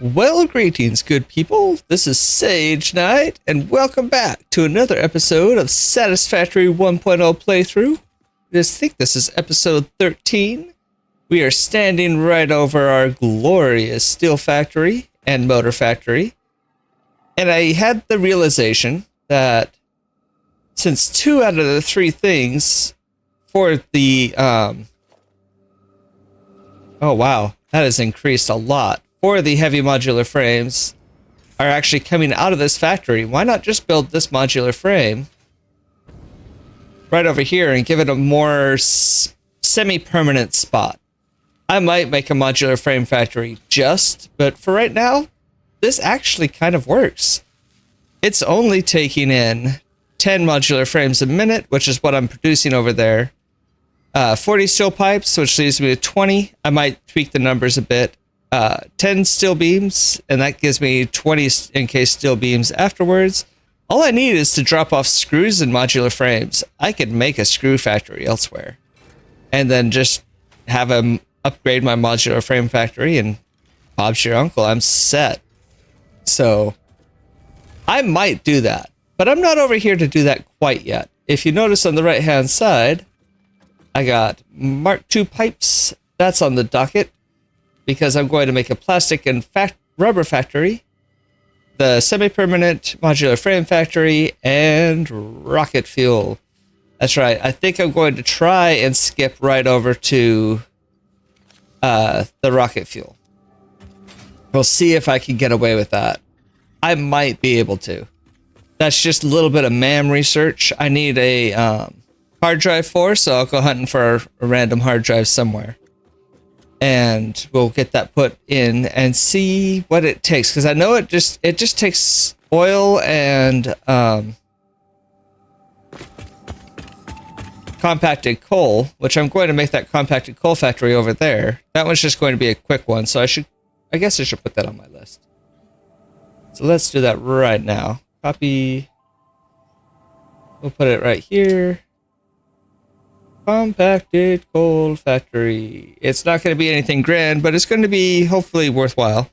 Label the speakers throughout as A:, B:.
A: Well, greetings, good people. This is Sage Knight, and welcome back to another episode of Satisfactory 1.0 playthrough. I just think this is episode 13. We are standing right over our glorious steel factory and motor factory. And I had the realization that since 2 out of the 3 things for the, oh wow, that has increased a lot. 4 of the heavy modular frames are actually coming out of this factory. Why not just build this modular frame right over here and give it a more semi-permanent spot? I might make a modular frame factory but for right now, this actually kind of works. It's only taking in 10 modular frames a minute, which is what I'm producing over there. 40 steel pipes, which leaves me with 20. I might tweak the numbers a bit. 10 steel beams, and that gives me 20 encased steel beams afterwards. All I need is to drop off screws and modular frames. I could make a screw factory elsewhere, and then just have them upgrade my modular frame factory, and Bob's your uncle. I'm set. So I might do that, but I'm not over here to do that quite yet. If you notice on the right-hand side, I got Mark II pipes. That's on the docket, because I'm going to make a plastic and rubber factory, the semi-permanent modular frame factory, and rocket fuel. That's right. I think I'm going to try and skip right over to the rocket fuel. We'll see if I can get away with that. I might be able to. That's just a little bit of MAM research. I need a hard drive for, so I'll go hunting for a random hard drive somewhere. And we'll get that put in and see what it takes, because I know it just takes oil and compacted coal, which I'm going to make that compacted coal factory over there. That one's just going to be a quick one, so I guess I should put that on my list. So let's do that right now. Copy. We'll put it right here. Compacted coal factory. It's not going to be anything grand, but it's going to be hopefully worthwhile.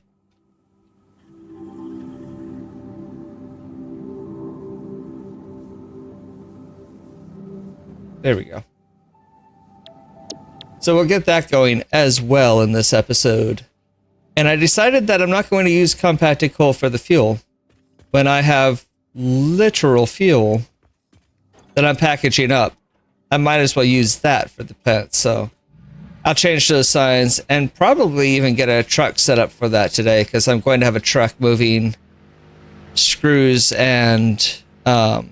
A: There we go. So we'll get that going as well in this episode. And I decided that I'm not going to use compacted coal for the fuel when I have literal fuel that I'm packaging up. I might as well use that for the pets, so I'll change those signs and probably even get a truck set up for that today, because I'm going to have a truck moving screws and oil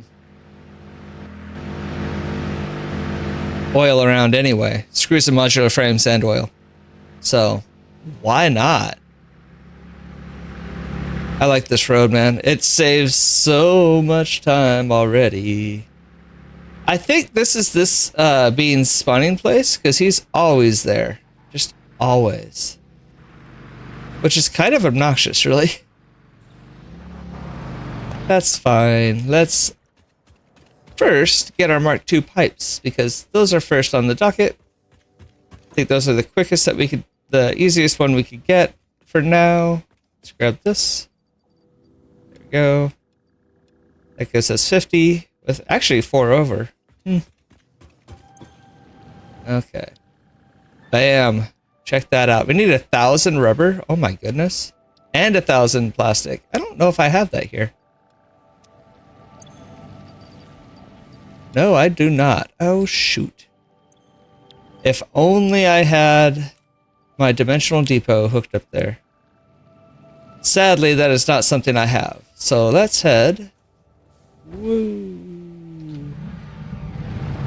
A: around anyway. Screws and modular frames and oil. So why not? I like this road, man. It saves so much time already. I think this is Bean's spawning place, because he's always there. Just always. Which is kind of obnoxious, really. That's fine. Let's first get our Mark II pipes, because those are first on the docket. I think those are the quickest that we could, the easiest one we could get for now. Let's grab this. There we go. That gives us 50, with actually 4 over. Okay. Bam. Check that out. We need 1,000 rubber. Oh my goodness. And 1,000 plastic. I don't know if I have that here. No, I do not. Oh shoot. If only I had my dimensional depot hooked up there. Sadly, that is not something I have. So let's head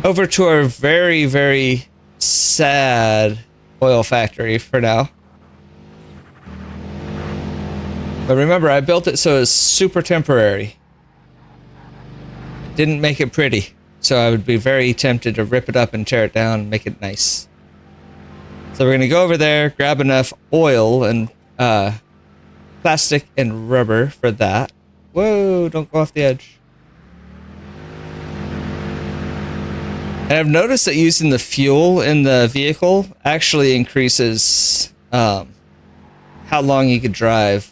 A: over to our very, very sad oil factory for now. But remember, I built it so it's super temporary. Didn't make it pretty, so I would be very tempted to rip it up and tear it down and make it nice. So we're going to go over there, grab enough oil and plastic and rubber for that. Whoa, don't go off the edge. And I've noticed that using the fuel in the vehicle actually increases how long you could drive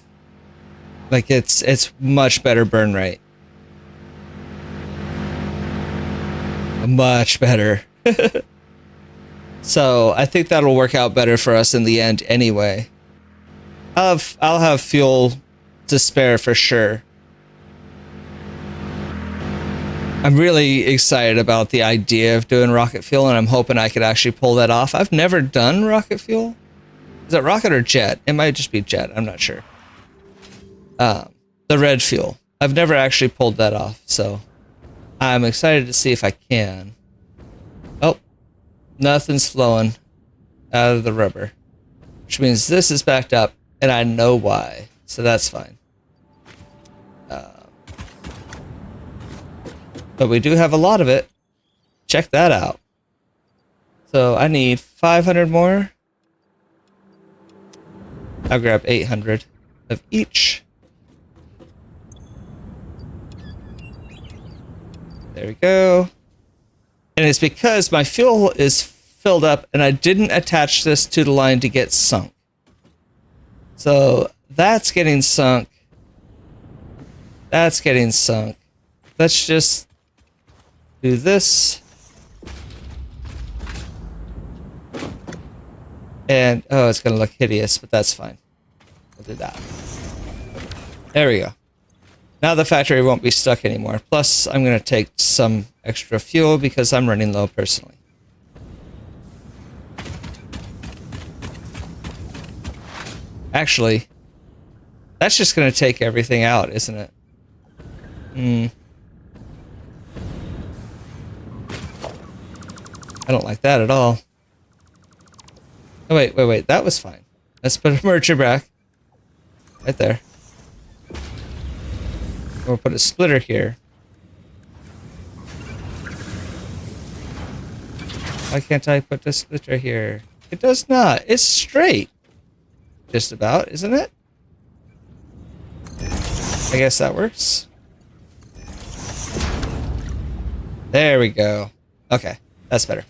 A: Like it's much better burn rate. Much better. So I think that'll work out better for us in the end anyway. I'll have fuel to spare for sure. I'm really excited about the idea of doing rocket fuel, and I'm hoping I could actually pull that off. I've never done rocket fuel. Is it rocket or jet? It might just be jet. I'm not sure. The red fuel. I've never actually pulled that off, so I'm excited to see if I can. Oh, nothing's flowing out of the rubber, which means this is backed up, and I know why, so that's fine. But we do have a lot of it. Check that out. So I need 500 more. I'll grab 800 of each. There we go. And it's because my fuel is filled up and I didn't attach this to the line to get sunk. So that's getting sunk. That's getting sunk. Let's just do this. And, oh, it's going to look hideous, but that's fine. We'll do that. There we go. Now the factory won't be stuck anymore. Plus, I'm going to take some extra fuel because I'm running low personally. Actually, that's just going to take everything out, isn't it? I don't like that at all. Oh, wait. That was fine. Let's put a merger back. Right there. We'll put a splitter here. Why can't I put the splitter here? It does not. It's straight. Just about, isn't it? I guess that works. There we go. Okay, that's better.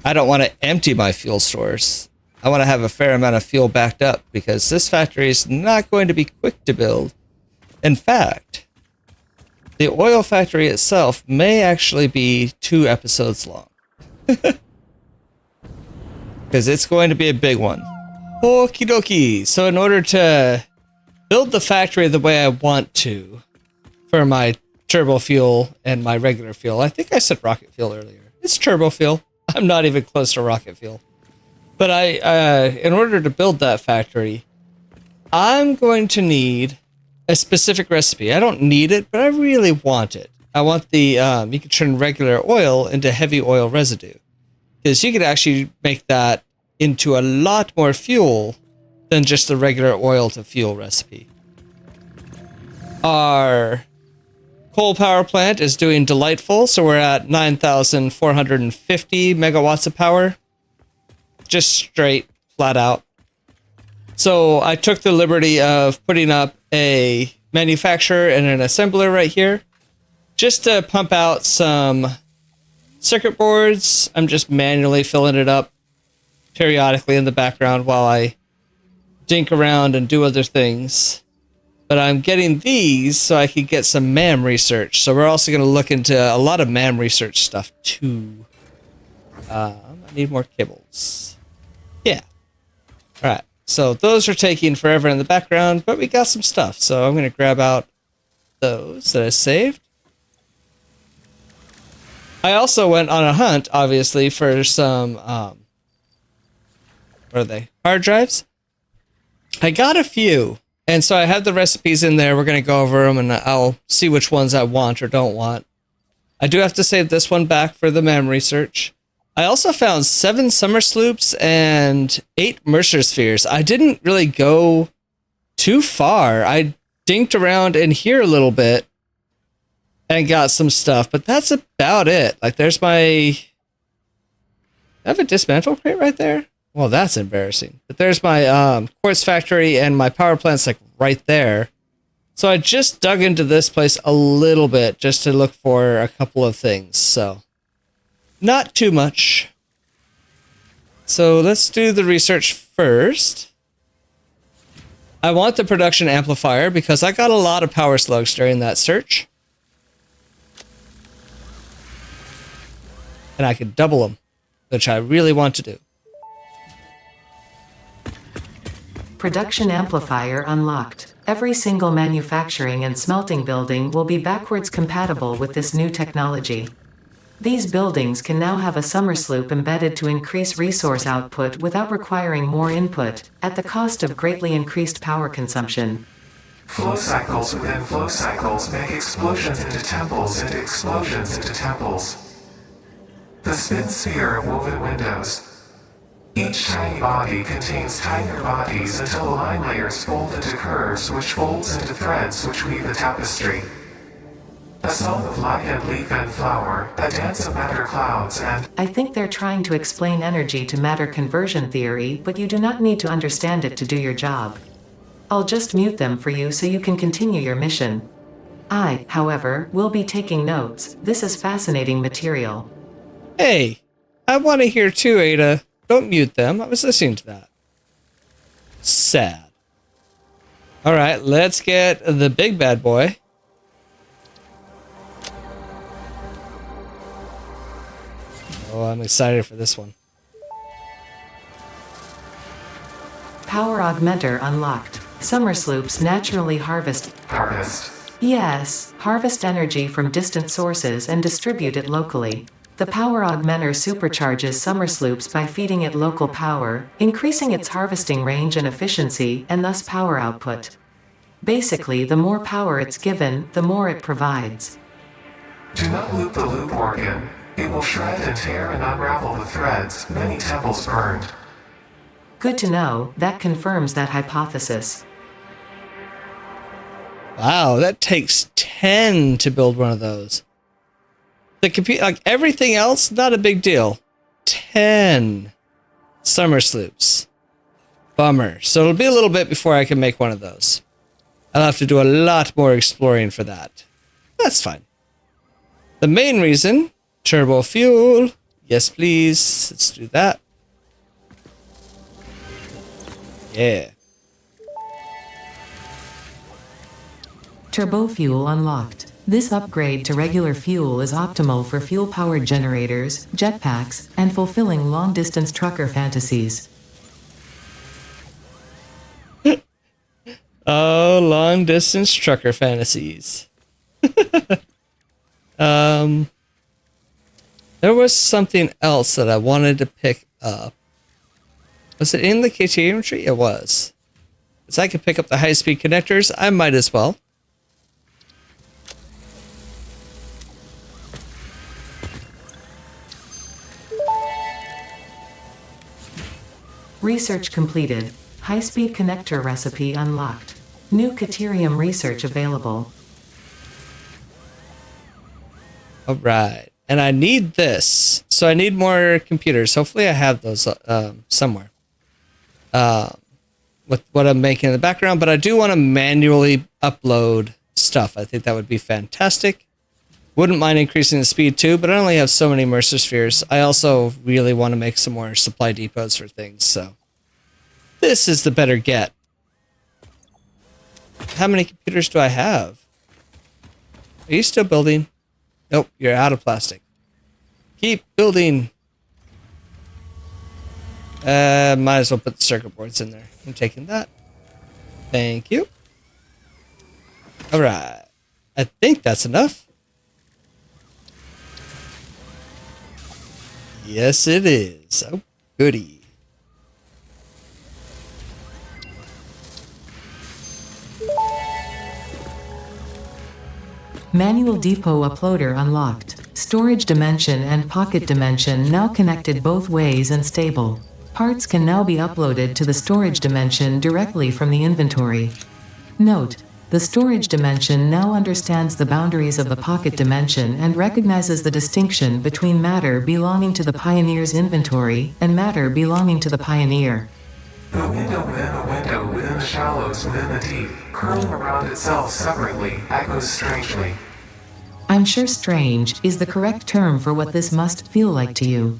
A: I don't want to empty my fuel stores. I want to have a fair amount of fuel backed up because this factory is not going to be quick to build. In fact, the oil factory itself may actually be 2 episodes long. Because it's going to be a big one. Okie dokie. So in order to build the factory the way I want to for my turbo fuel and my regular fuel, I think I said rocket fuel earlier. It's turbo fuel. I'm not even close to rocket fuel. But in order to build that factory, I'm going to need a specific recipe. I don't need it, but I really want it. I want the, you can turn regular oil into heavy oil residue. Because you could actually make that into a lot more fuel than just the regular oil to fuel recipe. Our coal power plant is doing delightful, so we're at 9,450 megawatts of power. Just straight, flat out. So I took the liberty of putting up a manufacturer and an assembler right here, just to pump out some circuit boards. I'm just manually filling it up periodically in the background while I dink around and do other things. But I'm getting these so I can get some MAM research. So we're also going to look into a lot of MAM research stuff too. I need more cables. Yeah. All right. So those are taking forever in the background, but we got some stuff. So I'm going to grab out those that I saved. I also went on a hunt, obviously, for some, what are they? Hard drives? I got a few. And so I have the recipes in there. We're going to go over them, and I'll see which ones I want or don't want. I do have to save this one back for the MAM research. I also found 7 summer sloops and 8 Mercer spheres. I didn't really go too far. I dinked around in here a little bit and got some stuff, but that's about it. Like, there's my... I have a dismantle crate right there? Well, that's embarrassing. But there's my quartz factory and my power plant's like right there. So I just dug into this place a little bit just to look for a couple of things. So not too much. So let's do the research first. I want the production amplifier because I got a lot of power slugs during that search. And I could double them, which I really want to do.
B: Production amplifier unlocked. Every single manufacturing and smelting building will be backwards compatible with this new technology. These buildings can now have a summer sloop embedded to increase resource output without requiring more input, at the cost of greatly increased power consumption.
C: Flow cycles within flow cycles make explosions into temples into explosions into temples. The spin sphere of woven windows. Each tiny body contains tinier bodies until the line layers fold into curves which folds into threads which weave the tapestry. A song of light and leaf and flower, a dance of matter clouds and...
B: I think they're trying to explain energy to matter conversion theory, but you do not need to understand it to do your job. I'll just mute them for you so you can continue your mission. I, however, will be taking notes. This is fascinating material.
A: Hey, I want to hear too, Ada. Don't mute them. I was listening to that. Sad. All right, let's get the big bad boy. Oh, I'm excited for this one.
B: Power augmenter unlocked. Summer sloops naturally harvest. Yes, harvest energy from distant sources and distribute it locally. The power augmenter supercharges summer sloops by feeding it local power, increasing its harvesting range and efficiency, and thus power output. Basically, the more power it's given, the more it provides.
C: Do not loop the loop organ. It will shred and tear and unravel the threads, many temples burned.
B: Good to know, that confirms that hypothesis.
A: Wow, that takes 10 to build one of those. The computer, like everything else, not a big deal. 10 summer sloops. Bummer. So it'll be a little bit before I can make one of those. I'll have to do a lot more exploring for that. That's fine. The main reason, turbo fuel. Yes, please. Let's do that. Yeah.
B: Turbo fuel unlocked. This upgrade to regular fuel is optimal for fuel-powered generators, jetpacks, and fulfilling long-distance trucker fantasies.
A: Oh, long-distance trucker fantasies. There was something else that I wanted to pick up. Was it in the KTM tree? It was. So I could pick up the high-speed connectors. I might as well.
B: Research completed. High-speed connector recipe unlocked. New Caterium research available.
A: All right. And I need this. So I need more computers. Hopefully I have those somewhere. With what I'm making in the background. But I do want to manually upload stuff. I think that would be fantastic. Wouldn't mind increasing the speed too, but I only have so many Mercer spheres. I also really want to make some more supply depots for things, so this is the better get. How many computers do I have? Are you still building? Nope, you're out of plastic. Keep building. Might as well put the circuit boards in there. I'm taking that. Thank you. All right. I think that's enough. Yes, it is. Oh, goody.
B: Manual depot uploader unlocked. Storage dimension and pocket dimension now connected both ways and stable. Parts can now be uploaded to the storage dimension directly from the inventory. Note: the storage dimension now understands the boundaries of the pocket dimension and recognizes the distinction between matter belonging to the Pioneer's inventory and matter belonging to the Pioneer.
C: The window within the window within the shallows within the deep, curling around itself separately, echoes strangely.
B: I'm sure strange is the correct term for what this must feel like to you.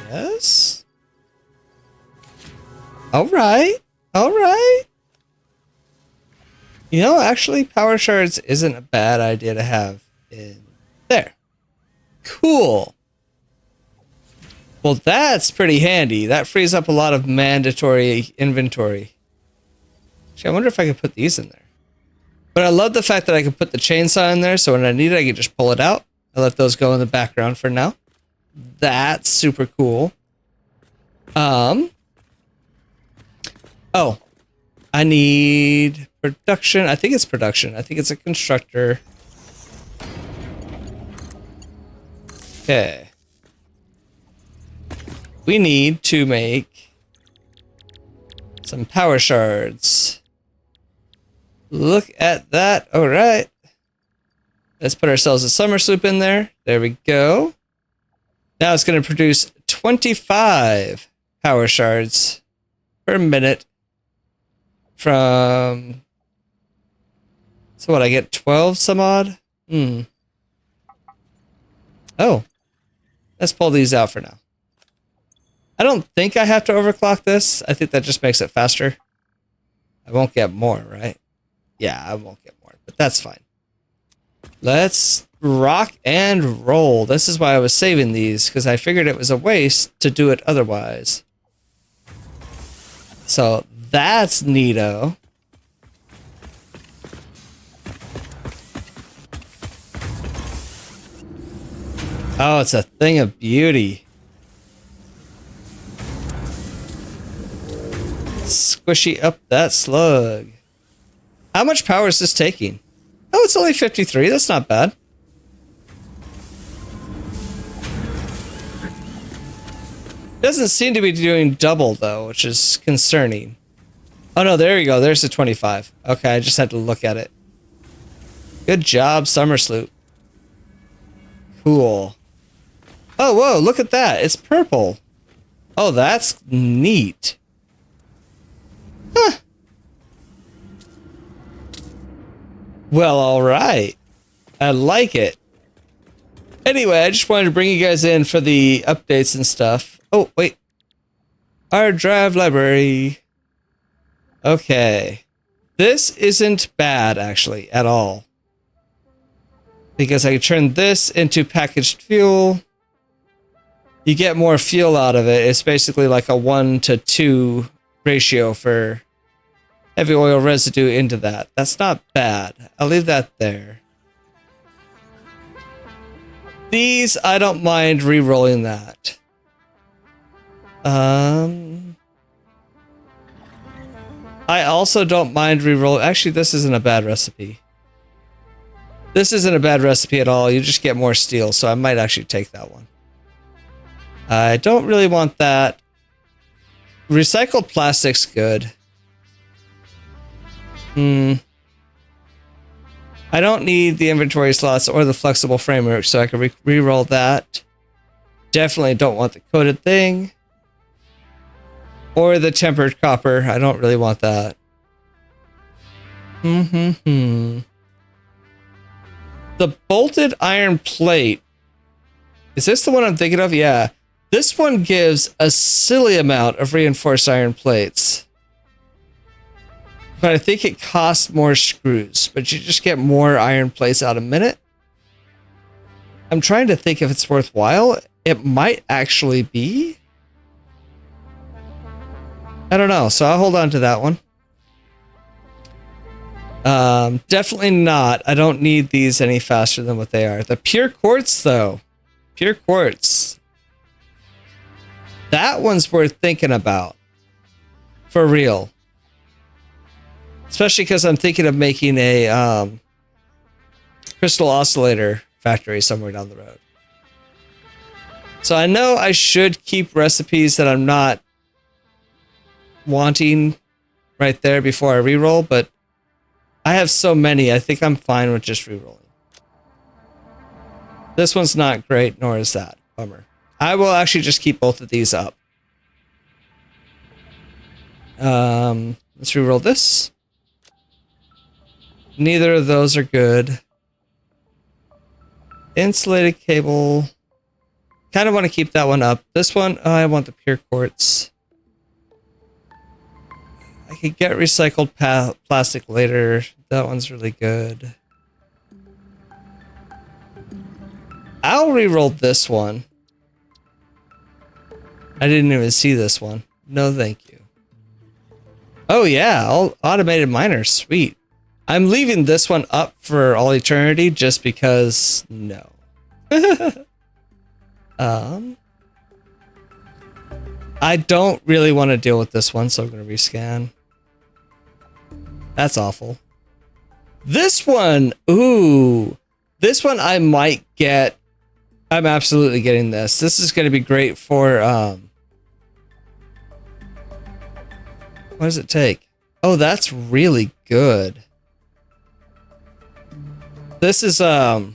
A: Yes? All right. All right. You know, actually, power shards isn't a bad idea to have in there. Cool. Well, that's pretty handy. That frees up a lot of mandatory inventory. Actually, I wonder if I could put these in there. But I love the fact that I can put the chainsaw in there, so when I need it, I can just pull it out. I let those go in the background for now. That's super cool. Oh, I need production. I think it's production. I think it's a constructor. Okay. We need to make some power shards. Look at that. All right. Let's put ourselves a summer sloop in there. There we go. Now it's going to produce 25 power shards per minute from... So what, I get 12 some odd? Oh. Let's pull these out for now. I don't think I have to overclock this. I think that just makes it faster. I won't get more, right? Yeah, I won't get more, but that's fine. Let's rock and roll. This is why I was saving these, because I figured it was a waste to do it otherwise. So that's neato. Oh, it's a thing of beauty. Squishy up that slug. How much power is this taking? Oh, it's only 53. That's not bad. Doesn't seem to be doing double, though, which is concerning. Oh, no, there you go. There's the 25. Okay, I just had to look at it. Good job, Summer Sloop. Cool. Oh, whoa, look at that. It's purple. Oh, that's neat. Huh. Well, all right. I like it. Anyway, I just wanted to bring you guys in for the updates and stuff. Oh, wait. Our drive library. Okay. This isn't bad, actually, at all. Because I can turn this into packaged fuel. You get more fuel out of it. It's basically like a 1-to-2 ratio for heavy oil residue into that. That's not bad. I'll leave that there. These, I don't mind re-rolling that. I also don't mind re-roll. Actually, this isn't a bad recipe. This isn't a bad recipe at all. You just get more steel, so I might actually take that one. I don't really want that. Recycled plastic's good. I don't need the inventory slots or the flexible framework, so I can re-roll that. Definitely don't want the coated thing. Or the tempered copper. I don't really want that. The bolted iron plate. Is this the one I'm thinking of? Yeah. This one gives a silly amount of reinforced iron plates. But I think it costs more screws. But you just get more iron plates out a minute. I'm trying to think if it's worthwhile. It might actually be. I don't know. So I'll hold on to that one. Definitely not. I don't need these any faster than what they are. The pure quartz, though. Pure quartz. That one's worth thinking about. For real. Especially because I'm thinking of making a crystal oscillator factory somewhere down the road. So I know I should keep recipes that I'm not wanting right there before I reroll, but I have so many, I think I'm fine with just rerolling. This one's not great, nor is that. Bummer. I will actually just keep both of these up. Let's reroll this. Neither of those are good. Insulated cable. Kind of want to keep that one up. This one, oh, I want the pure quartz. I could get recycled plastic later. That one's really good. I'll re-roll this one. I didn't even see this one. No, thank you. Oh yeah, all automated miners, sweet. I'm leaving this one up for all eternity just because no. I don't really want to deal with this one, so I'm going to rescan. That's awful. This one, ooh. This one I might get. I'm absolutely getting this. This is going to be great for, what does it take? Oh, that's really good. This is, we're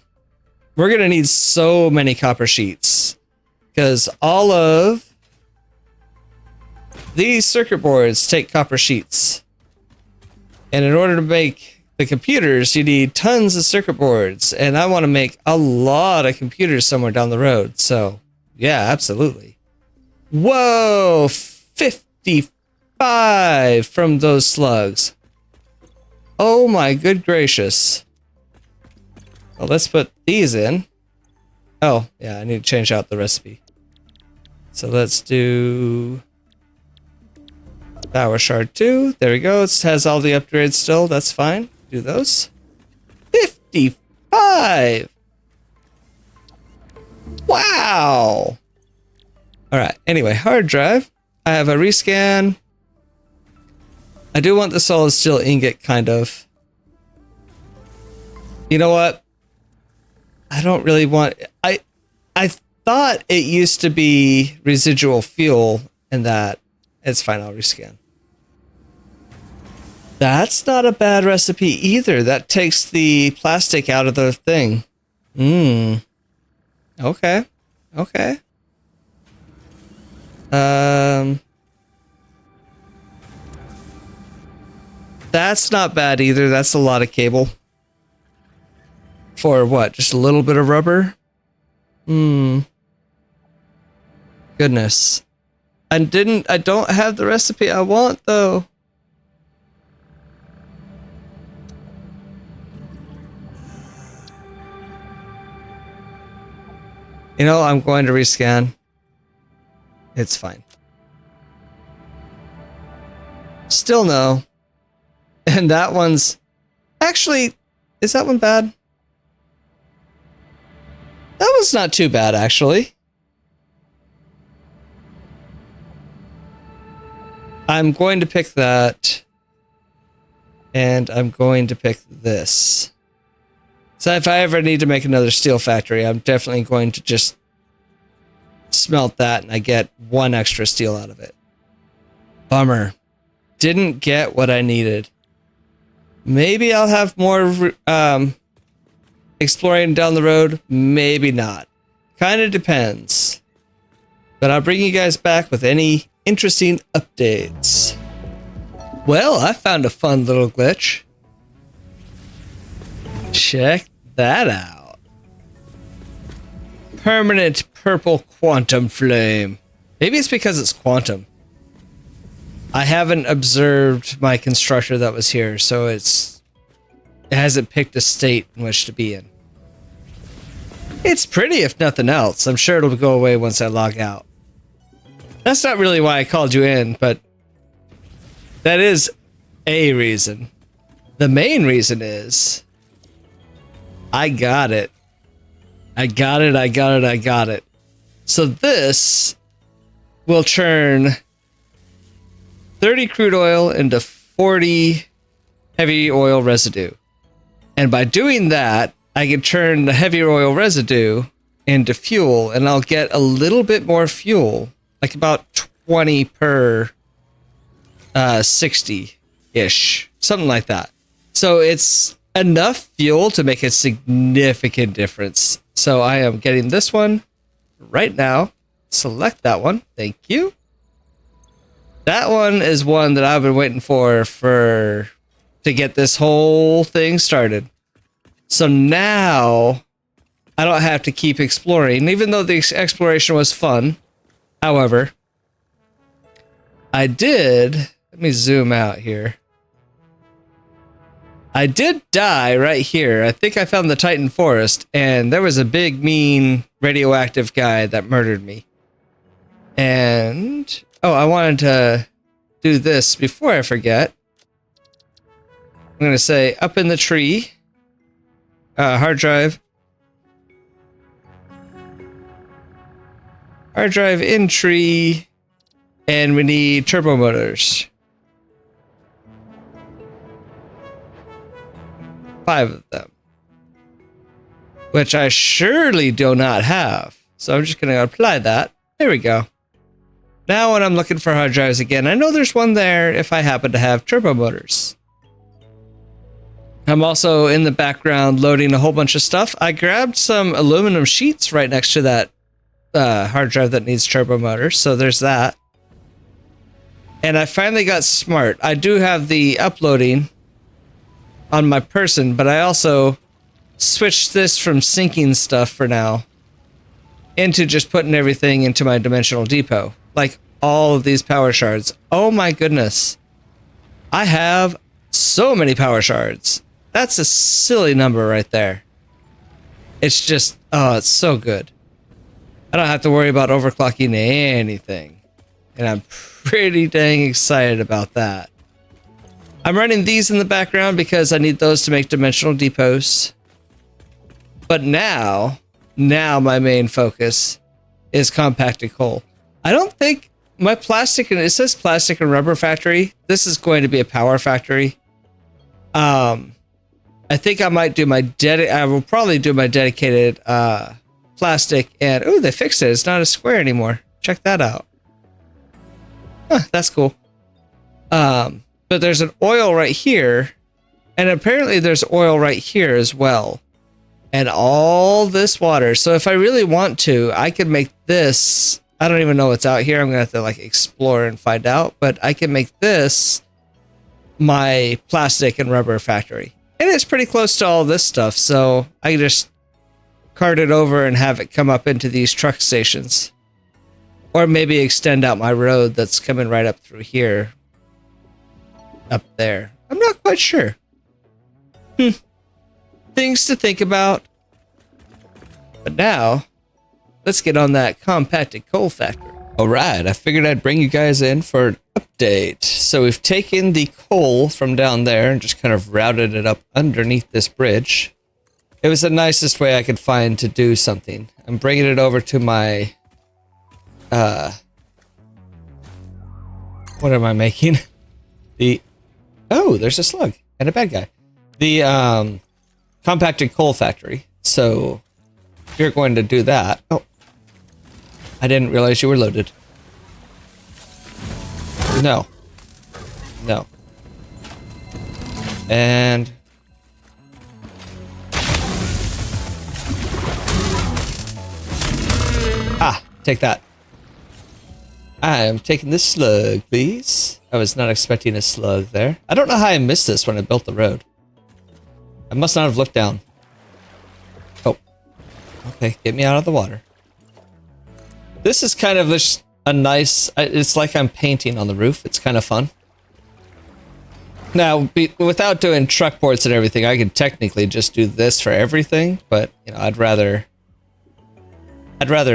A: going to need so many copper sheets because all of these circuit boards take copper sheets. And in order to make the computers, you need tons of circuit boards. And I want to make a lot of computers somewhere down the road. So, yeah, absolutely. Whoa, 55 from those slugs. Oh my good gracious. Well, let's put these in. Oh, yeah, I need to change out the recipe. So let's do Power Shard 2. There we go. It has all the upgrades still. That's fine. Do those. 55! Wow! Alright, anyway, hard drive. I have a rescan. I do want the solid steel ingot, kind of. You know what? I don't really want... I thought it used to be residual fuel and that. It's fine, I'll rescan. That's not a bad recipe either. That takes the plastic out of the thing. Okay. Okay. That's not bad either. That's a lot of cable. For what? Just a little bit of rubber? Goodness. I don't have the recipe I want though. You know, I'm going to rescan. It's fine. Still no. And that one's... Actually, is that one bad? That one's not too bad, actually. I'm going to pick that. And I'm going to pick this. So if I ever need to make another steel factory, I'm definitely going to just smelt that and I get one extra steel out of it. Bummer. Didn't get what I needed. Maybe I'll have more exploring down the road. Maybe not. Kind of depends. But I'll bring you guys back with any interesting updates. Well, I found a fun little glitch. Check that out. Permanent purple quantum flame. Maybe it's because it's quantum. I haven't observed my constructor that was here, so it hasn't picked a state in which to be in. It's pretty if nothing else. I'm sure it'll go away once I log out. That's not really why I called you in, but that is a reason. The main reason is I got it. I got it. So this will turn 30 crude oil into 40 heavy oil residue. And by doing that, I can turn the heavy oil residue into fuel, and I'll get a little bit more fuel, like about 20 per 60-ish, something like that. So it's enough fuel to make a significant difference. So I am getting this one right now. Select that one. Thank you. That one is one that I've been waiting for to get this whole thing started. So now I don't have to keep exploring, even though the exploration was fun. However, I did Let me zoom out here. I did die right here. I think I found the Titan Forest, and there was a big, mean, radioactive guy that murdered me. And... oh, I wanted to do this before I forget. I'm going to say up in the tree. Hard drive. Hard drive in tree. And we need turbo motors. 5 of them. Which I surely do not have. So I'm just going to apply that. There we go. Now when I'm looking for hard drives again, I know there's one there if I happen to have turbo motors. I'm also in the background loading a whole bunch of stuff. I grabbed some aluminum sheets right next to that hard drive that needs turbo motors. So there's that. And I finally got smart. I do have the uploading on my person, but I also switched this from syncing stuff for now into just putting everything into my dimensional depot. Like all of these power shards. Oh my goodness. I have so many power shards. That's a silly number right there. It's just, oh, it's so good. I don't have to worry about overclocking anything. And I'm pretty dang excited about that. I'm running these in the background because I need those to make dimensional depots. But now my main focus is compacted coal. I don't think my plastic, and it says plastic and rubber factory. This is going to be a power factory. I think I might do I will probably do my dedicated plastic and, oh, they fixed it. It's not a square anymore. Check that out. Huh, that's cool. But there's an oil right here, and apparently there's oil right here as well. And all this water. So if I really want to, I could make this. I don't even know what's out here. I'm going to have to like explore and find out. But I can make this my plastic and rubber factory. And it's pretty close to all this stuff. So I can just cart it over and have it come up into these truck stations. Or maybe extend out my road that's coming right up through here. Up there. I'm not quite sure. Things to think about. But now, let's get on that compacted coal factory. Alright, I figured I'd bring you guys in for an update. So we've taken the coal from down there and just kind of routed it up underneath this bridge. It was the nicest way I could find to do something. I'm bringing it over to my... what am I making? Oh, there's a slug and a bad guy. The compacted coal factory. So you're going to do that. Oh, I didn't realize you were loaded. No. No. And take that. I am taking this slug, please. I was not expecting a slug there. I don't know how I missed this when I built the road. I must not have looked down. Oh. Okay, get me out of the water. This is kind of just a nice... It's like I'm painting on the roof. It's kind of fun. Now, without doing truck ports and everything, I could technically just do this for everything. But, you know, I'd rather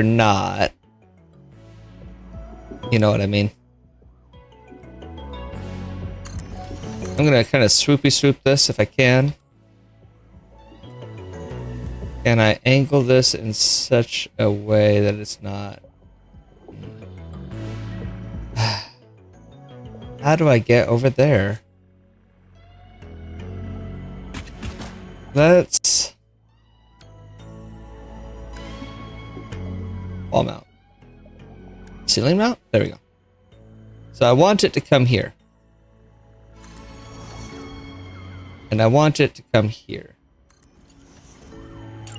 A: not. You know what I mean? I'm gonna kind of swoopy swoop this if I can. And I angle this in such a way that it's not... How do I get over there? Let's... wall mount. Ceiling mount? There we go. So I want it to come here. And I want it to come here.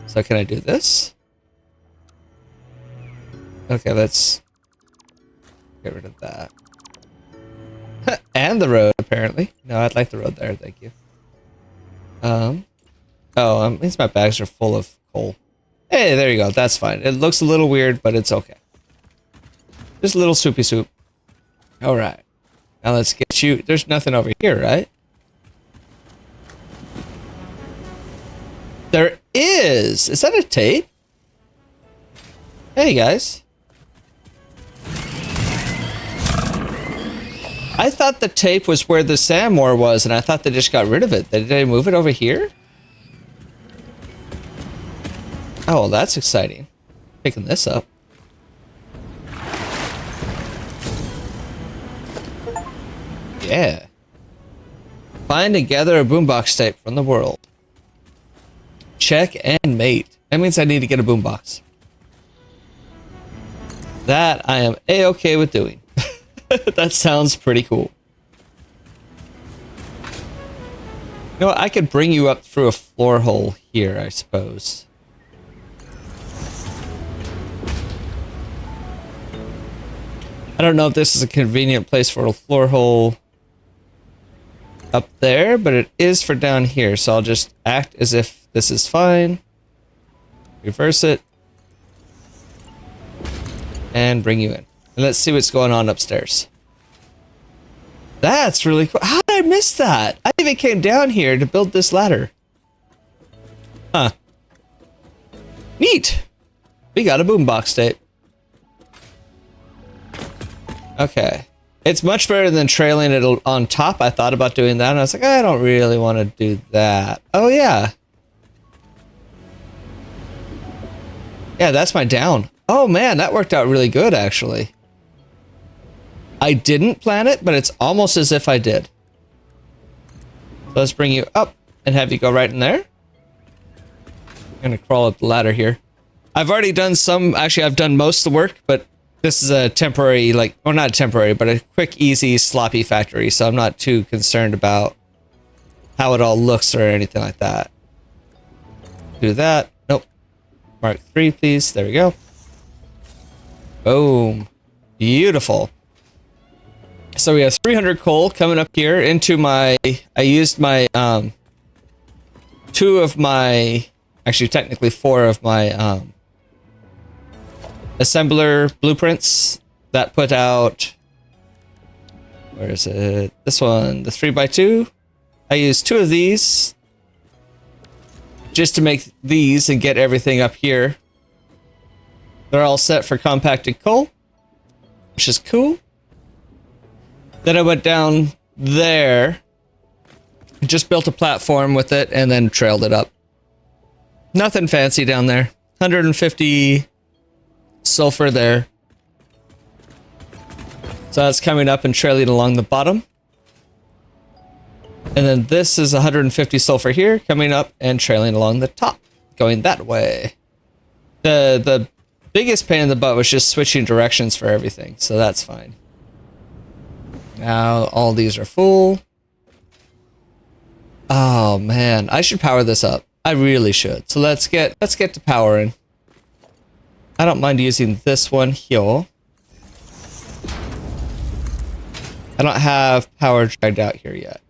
A: So can I do this? Okay, let's get rid of that. And the road, apparently. No, I'd like the road there, thank you. Oh, at least my bags are full of coal. Hey, there you go, that's fine. It looks a little weird, but it's okay. Just a little soupy soup. Alright. Now let's get you. There's nothing over here, right? There is. Is that a tape? Hey, guys. I thought the tape was where the sand ore was, and I thought they just got rid of it. Did they move it over here? Oh, well, that's exciting. Picking this up. Yeah. Find and gather a boombox tape from the world. Check and mate. That means I need to get a boombox. That I am A-okay with doing. That sounds pretty cool. You know what? I could bring you up through a floor hole here, I suppose. I don't know if this is a convenient place for a floor hole up there, but it is for down here, so I'll just act as if this is fine. Reverse it. And bring you in. And let's see what's going on upstairs. That's really cool. How did I miss that? I even came down here to build this ladder. Huh. Neat. We got a boombox tape. Okay. It's much better than trailing it on top. I thought about doing that, and I was like, I don't really want to do that. Oh, yeah. Yeah, that's my down. Oh, man, that worked out really good, actually. I didn't plan it, but it's almost as if I did. So let's bring you up and have you go right in there. I'm going to crawl up the ladder here. I've already done some, actually, I've done most of the work, but this is a temporary, like, well, not temporary, but a quick, easy, sloppy factory, so I'm not too concerned about how it all looks or anything like that. Do that. Nope. Mark 3, please. There we go. Boom. Beautiful. So we have 300 coal coming up here into my, I used my, 2 of my, actually technically 4 of my, assembler blueprints that put out, where is it? This one, the 3x2. I used 2 of these just to make these and get everything up here. They're all set for compacted coal, which is cool. Then I went down there, just built a platform with it, and then trailed it up. Nothing fancy down there. 150 sulfur there. So that's coming up and trailing along the bottom. And then this is 150 sulfur here, coming up and trailing along the top, going that way. The biggest pain in the butt was just switching directions for everything, so that's fine. Now all these are full. Oh man, I should power this up. I really should. So let's get to powering. I don't mind using this one here. I don't have power dragged out here yet.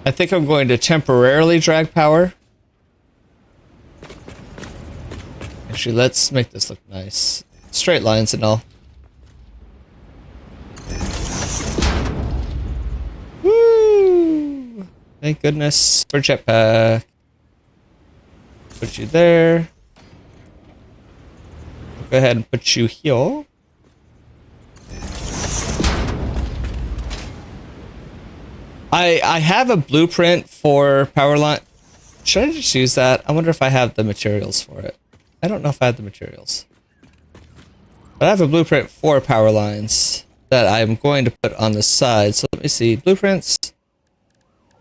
A: I think I'm going to temporarily drag power. Actually, let's make this look nice. Straight lines and all. Woo! Thank goodness for jetpack. Put you there. Go ahead and put you here. I have a blueprint for power line. Should I just use that? I wonder if I have the materials for it. I don't know if I have the materials. But I have a blueprint for power lines that I'm going to put on the side. So let me see. Blueprints.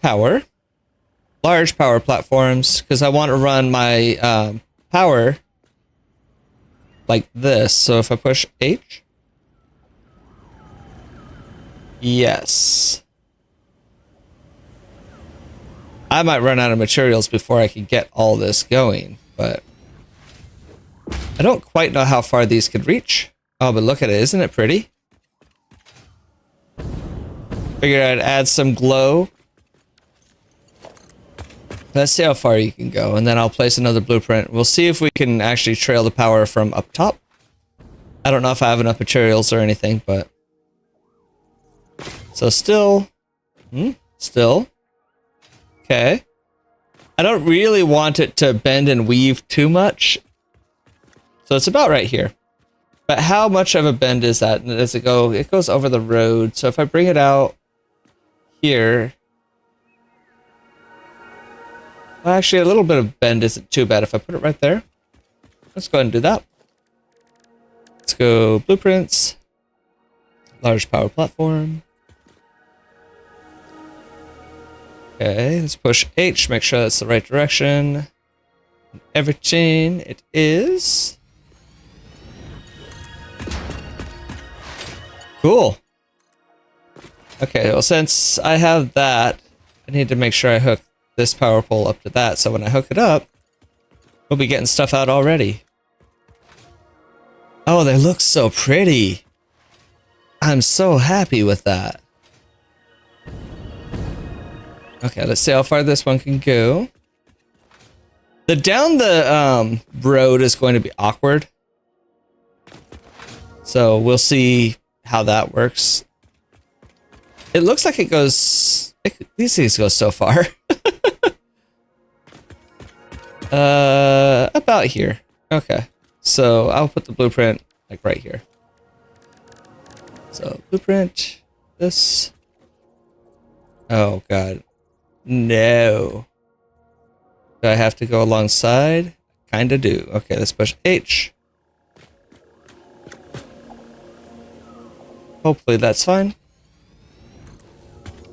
A: Power. Large power platforms. Because I want to run my power like this. So if I push H. Yes. I might run out of materials before I can get all this going, but I don't quite know how far these could reach. Oh, but look at it. Isn't it pretty? Figured I'd add some glow. Let's see how far you can go, and then I'll place another blueprint. We'll see if we can actually trail the power from up top. I don't know if I have enough materials or anything, but So still, still. Okay. I don't really want it to bend and weave too much. So it's about right here. But how much of a bend is that? Does it go? It goes over the road. So if I bring it out here. Well, actually, a little bit of bend isn't too bad. If I put it right there. Let's go ahead and do that. Let's go blueprints. Large power platform. Okay, let's push H, make sure that's the right direction. Everything it is. Cool. Okay, well, since I have that, I need to make sure I hook this power pole up to that, so when I hook it up, we'll be getting stuff out already. Oh, they look so pretty. I'm so happy with that. Okay, let's see how far this one can go. The down the road is going to be awkward. So we'll see how that works. It looks like it goes... these things go so far. About here. Okay. So I'll put the blueprint like right here. So blueprint, this. Oh God. No. Do I have to go alongside? Kinda do. Okay, let's push H. Hopefully that's fine.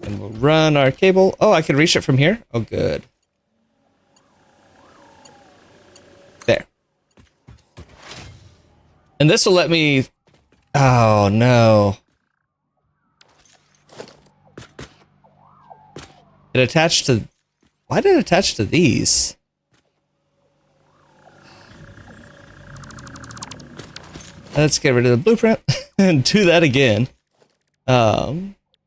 A: And we'll run our cable. Oh, I can reach it from here? Oh, good. There. And this will let me... Oh, no. It attached to... Why did it attach to these? Let's get rid of the blueprint and do that again.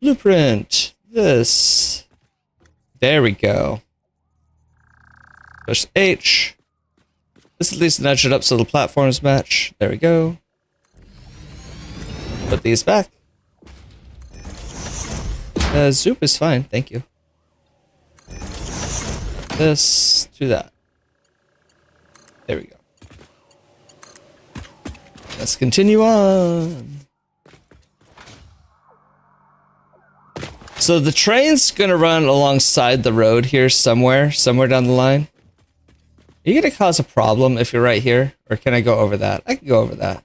A: Blueprint. This. There we go. Push H. This at least nudge it up so the platforms match. There we go. Put these back. Zoop is fine, thank you. This to that. There we go. Let's continue on. So the train's gonna run alongside the road here somewhere down the line. Are you gonna cause a problem if you're right here? Or can I go over that? I can go over that.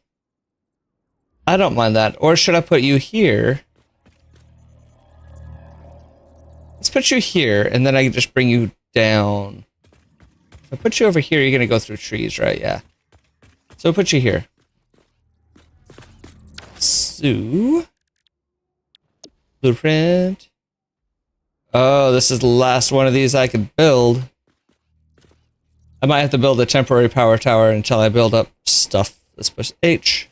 A: I don't mind that. Or should I put you here? Let's put you here, and then I can just bring you down. If I put you over here, you're gonna go through trees, right? Yeah. So I'll put you here. So... Blueprint. Oh, this is the last one of these I can build. I might have to build a temporary power tower until I build up stuff. Let's push H.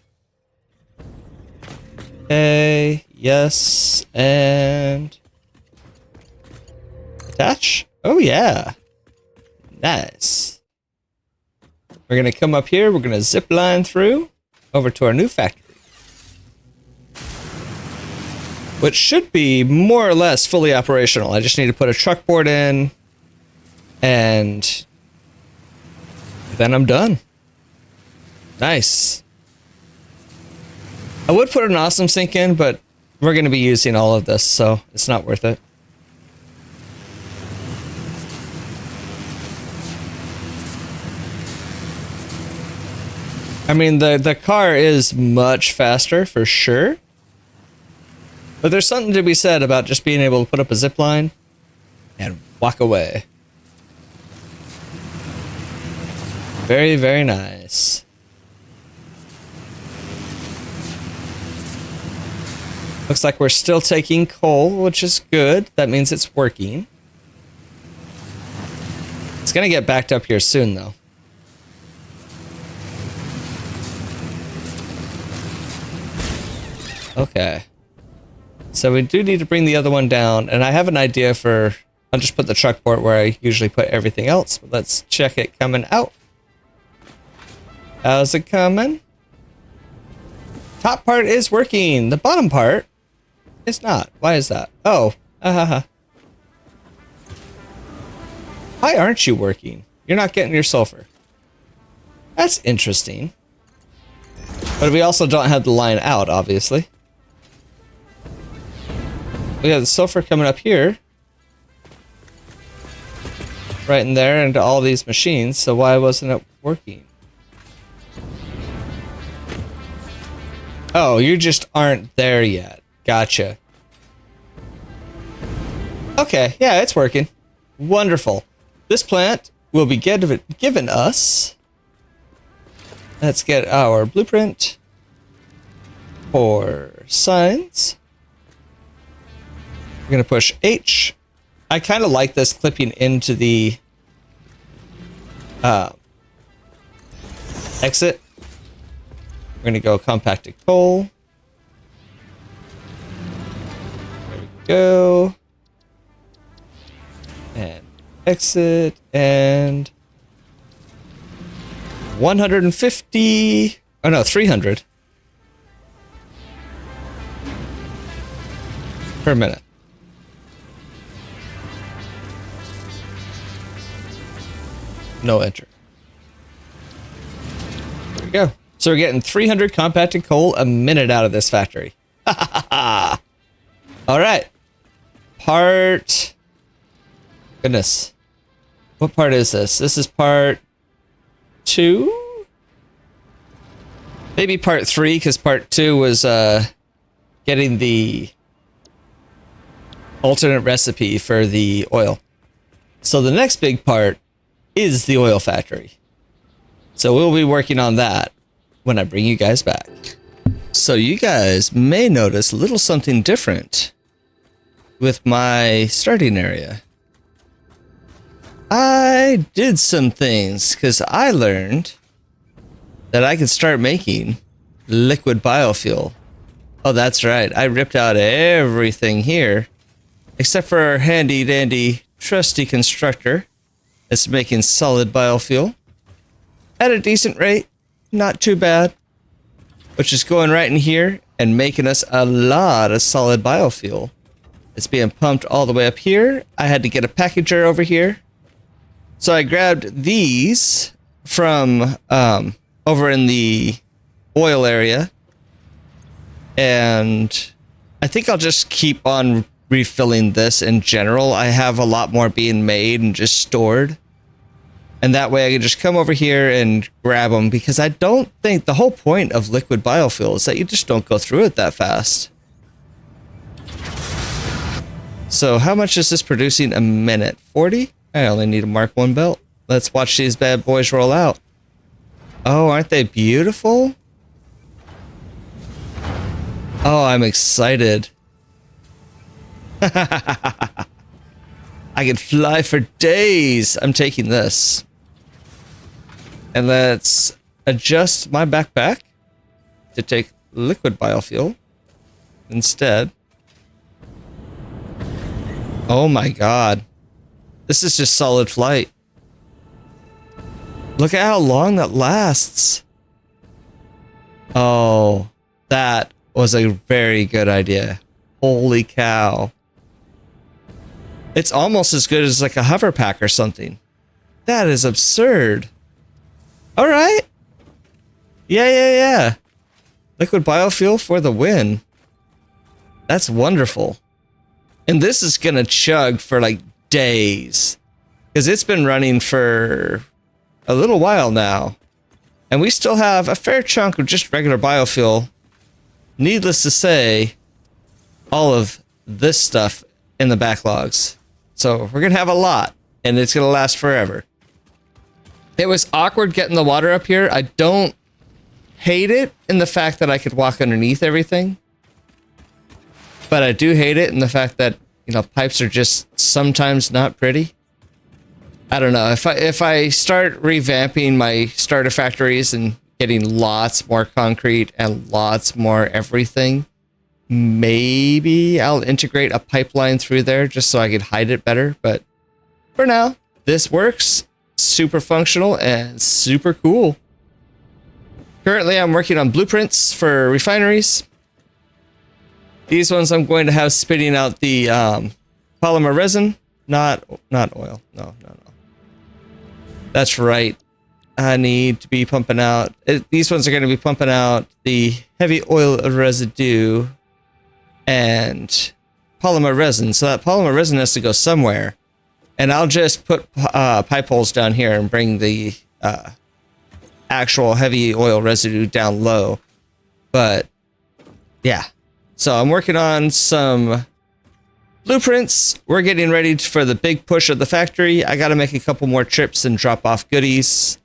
A: Okay, yes, and... attach? Oh yeah. Nice. We're gonna come up here, we're gonna zip line through, over to our new factory. Which should be more or less fully operational. I just need to put a truck board in, and then I'm done. Nice. I would put an awesome sink in, but we're going to be using all of this, so it's not worth it. I mean, the car is much faster, for sure. But there's something to be said about just being able to put up a zip line and walk away. Very, very nice. Looks like we're still taking coal, which is good. That means it's working. It's gonna get backed up here soon, though. Okay. So we do need to bring the other one down, and I have an idea for... I'll just put the truck port where I usually put everything else, but let's check it coming out. How's it coming? Top part is working. The bottom part It's not. Why is that? Oh. Why aren't you working? You're not getting your sulfur. That's interesting. But we also don't have the line out, obviously. We have the sulfur coming up here. Right in there into all these machines, so why wasn't it working? Oh, you just aren't there yet. Gotcha. Okay, yeah, it's working. Wonderful. This plant will be given us. Let's get our blueprint for signs. We're gonna push H. I kind of like this clipping into the exit. We're gonna go compacted coal. There we go. And exit and 150. Oh no, 300 per minute. No enter. There we go. So we're getting 300 compacted coal a minute out of this factory. All right. Part. Goodness. What part is this? This is part 2? Maybe part 3, because part 2 was getting the alternate recipe for the oil. So the next big part is the oil factory. So we'll be working on that when I bring you guys back. So you guys may notice a little something different with my starting area. I did some things because I learned that I could start making liquid biofuel. Oh, that's right. I ripped out everything here except for our handy dandy trusty constructor. It's making solid biofuel at a decent rate, not too bad, which is going right in here and making us a lot of solid biofuel. It's being pumped all the way up here. I had to get a packager over here. So I grabbed these from over in the oil area. And I think I'll just keep on refilling this in general. I have a lot more being made and just stored. And that way I can just come over here and grab them, because I don't think the whole point of liquid biofuel is that you just don't go through it that fast. So how much is this producing a minute? 40? I only need a Mark 1 belt. Let's watch these bad boys roll out. Oh, aren't they beautiful? Oh, I'm excited. I could fly for days. I'm taking this. And let's adjust my backpack to take liquid biofuel instead. Oh my god. This is just solid flight. Look at how long that lasts. Oh, that was a very good idea. Holy cow. It's almost as good as like a hover pack or something. That is absurd. All right. Yeah. Liquid biofuel for the win. That's wonderful. And this is going to chug for like days, because it's been running for a little while now. And we still have a fair chunk of just regular biofuel. Needless to say, all of this stuff in the backlogs. So we're going to have a lot, and it's going to last forever. It was awkward getting the water up here. I don't hate it in the fact that I could walk underneath everything. But I do hate it in the fact that, you know, pipes are just sometimes not pretty. I don't know. If I start revamping my starter factories and getting lots more concrete and lots more everything, maybe I'll integrate a pipeline through there just so I could hide it better. But for now, this works. Super functional and super cool. Currently, I'm working on blueprints for refineries. These ones I'm going to have spitting out the polymer resin, not oil. No. That's right. I need to be pumping out. These ones are going to be pumping out the heavy oil residue and polymer resin. So that polymer resin has to go somewhere. And I'll just put pipe holes down here and bring the actual heavy oil residue down low. But yeah. So I'm working on some blueprints. We're getting ready for the big push of the factory. I got to make a couple more trips and drop off goodies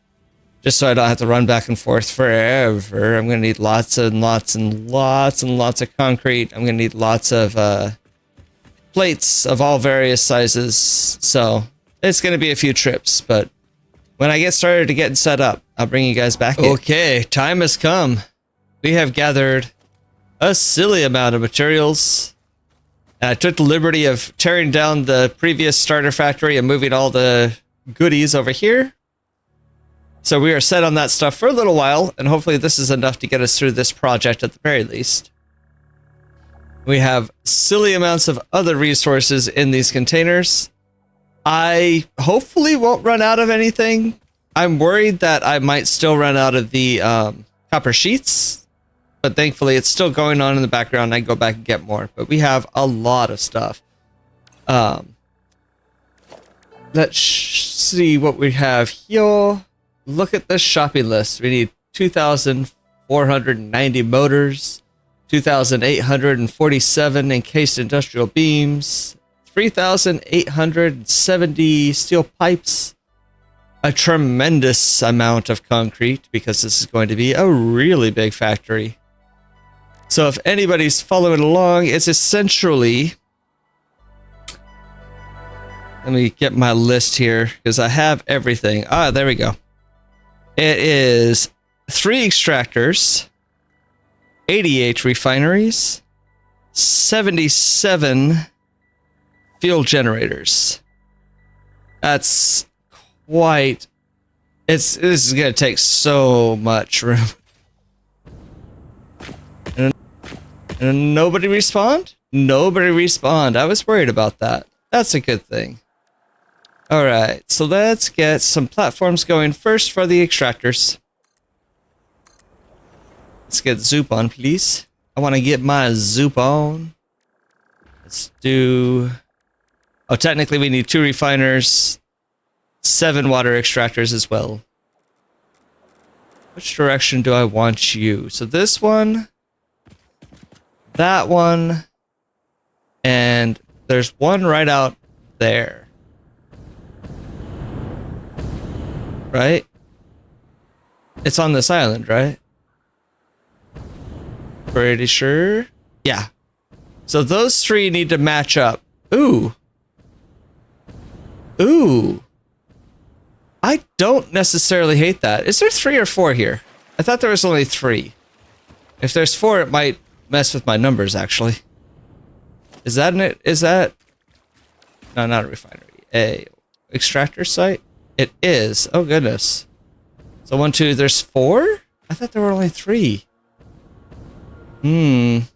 A: just so I don't have to run back and forth forever. I'm going to need lots and lots and lots and lots of concrete. I'm going to need lots of plates of all various sizes. So it's going to be a few trips, but when I get started to get set up, I'll bring you guys back in. Okay, time has come. We have gathered a silly amount of materials. I took the liberty of tearing down the previous starter factory and moving all the goodies over here. So we are set on that stuff for a little while, and hopefully this is enough to get us through this project at the very least. We have silly amounts of other resources in these containers. I hopefully won't run out of anything. I'm worried that I might still run out of the copper sheets. But thankfully, it's still going on in the background. I can go back and get more. But we have a lot of stuff. Let's see what we have here. Look at this shopping list. We need 2,490 motors, 2,847 encased industrial beams, 3,870 steel pipes, a tremendous amount of concrete because this is going to be a really big factory. So if anybody's following along, it's essentially... Let me get my list here because I have everything. Ah, there we go. It is 3 extractors, 88 refineries, 77 fuel generators. That's quite... This is going to take so much room. And nobody respond? Nobody respond. I was worried about that. That's a good thing. Alright, so let's get some platforms going first for the extractors. Let's get Zoop on, please. I want to get my Zoop on. Let's do... Oh, technically we need 2 refiners, 7 water extractors as well. Which direction do I want you? So this one... That one, and there's one right out there. Right? It's on this island, right? Pretty sure. Yeah. So those 3 need to match up. Ooh. Ooh. I don't necessarily hate that. Is there 3 or 4 here? I thought there was only 3. If there's 4, it might mess with my numbers, actually. Is that it? Is that... No, not a refinery. A extractor site? It is. Oh, goodness. So 1, 2, there's 4? I thought there were only 3. I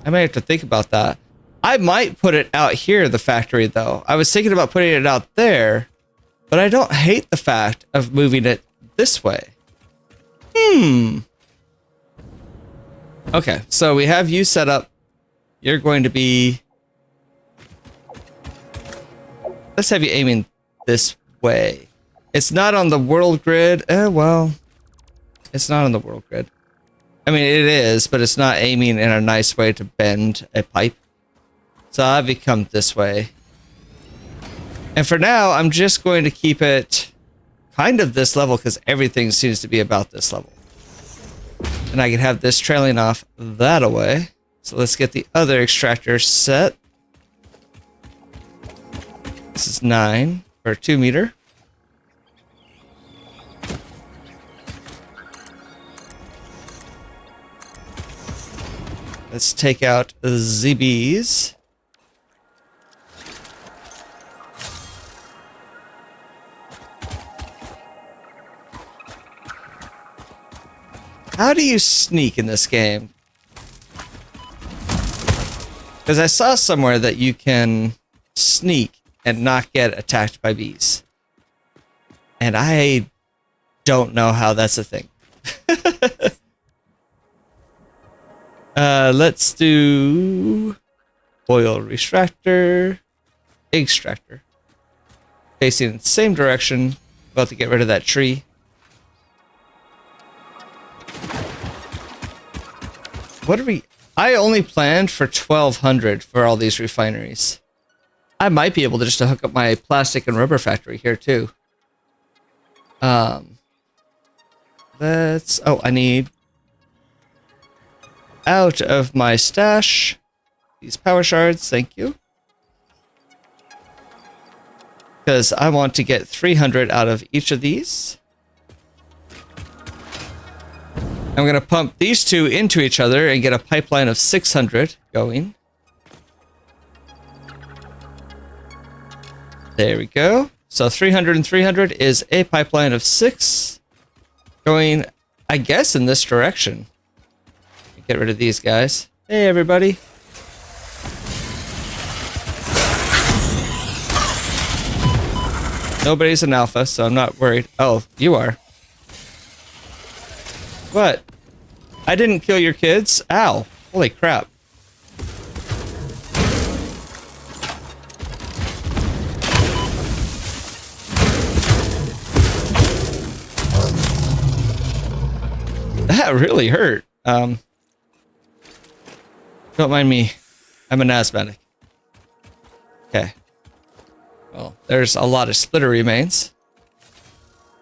A: might have to think about that. I might put it out here, the factory, though. I was thinking about putting it out there, but I don't hate the fact of moving it this way. Okay, so we have you set up. You're going to be... Let's have you aiming this way. It's not on the world grid. Well, it's not on the world grid. I mean, it is, but it's not aiming in a nice way to bend a pipe. So I'll have you come this way. And for now, I'm just going to keep it kind of this level because everything seems to be about this level. And I can have this trailing off that away. So let's get the other extractor set. This is 9 for 2 meter. Let's take out the ZBs. How do you sneak in this game? Because I saw somewhere that you can sneak and not get attacked by bees. And I don't know how that's a thing. Let's do oil extractor, extractor. Facing in the same direction. About to get rid of that tree. What are we... I only planned for 1,200 for all these refineries. I might be able to just hook up my plastic and rubber factory here too. Let's... Oh, I need... out of my stash. These power shards, thank you. Because I want to get 300 out of each of these. I'm going to pump these two into each other and get a pipeline of 600 going. There we go. So 300 and 300 is a pipeline of 6 going, I guess, in this direction. Get rid of these guys. Hey, everybody. Nobody's an alpha, so I'm not worried. Oh, you are. What? I didn't kill your kids? Ow. Holy crap. That really hurt. Don't mind me. I'm an asthmatic. Okay. Well, there's a lot of splitter remains.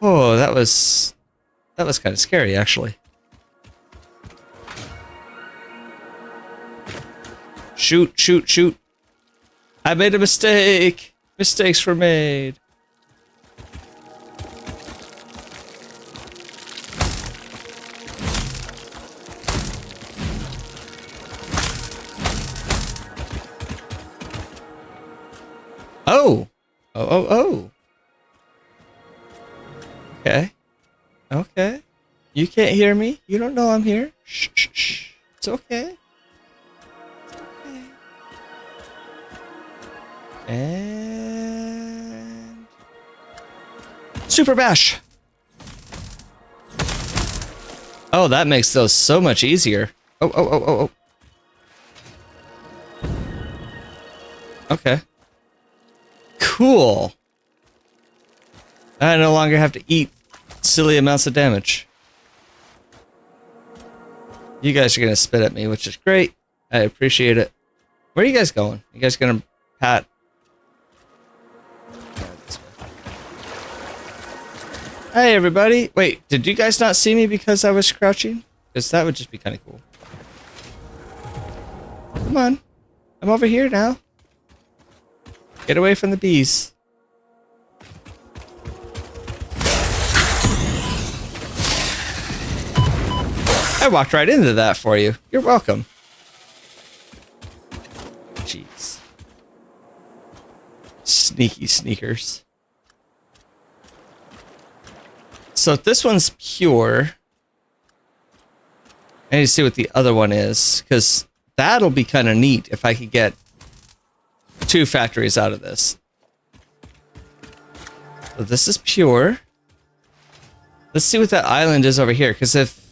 A: Oh, that was kind of scary, actually. Shoot, shoot, shoot. I made a mistake. Mistakes were made. Oh. Oh. Okay. Okay. You can't hear me? You don't know I'm here? Shh, shh, shh. It's okay. It's okay. And... Super Bash! Oh, that makes those so much easier. Oh. Okay. Cool. I no longer have to eat silly amounts of damage. You guys are going to spit at me, which is great. I appreciate it. Where are you guys going? You guys going to pat? Hey, everybody. Wait, did you guys not see me because I was crouching? Because that would just be kind of cool. Come on. I'm over here now. Get away from the bees. I walked right into that for you. You're welcome. Jeez. Sneaky sneakers. So if this one's pure, I need to see what the other one is, because that'll be kind of neat if I could get 2 factories out of this. So this is pure. Let's see what that island is over here, because if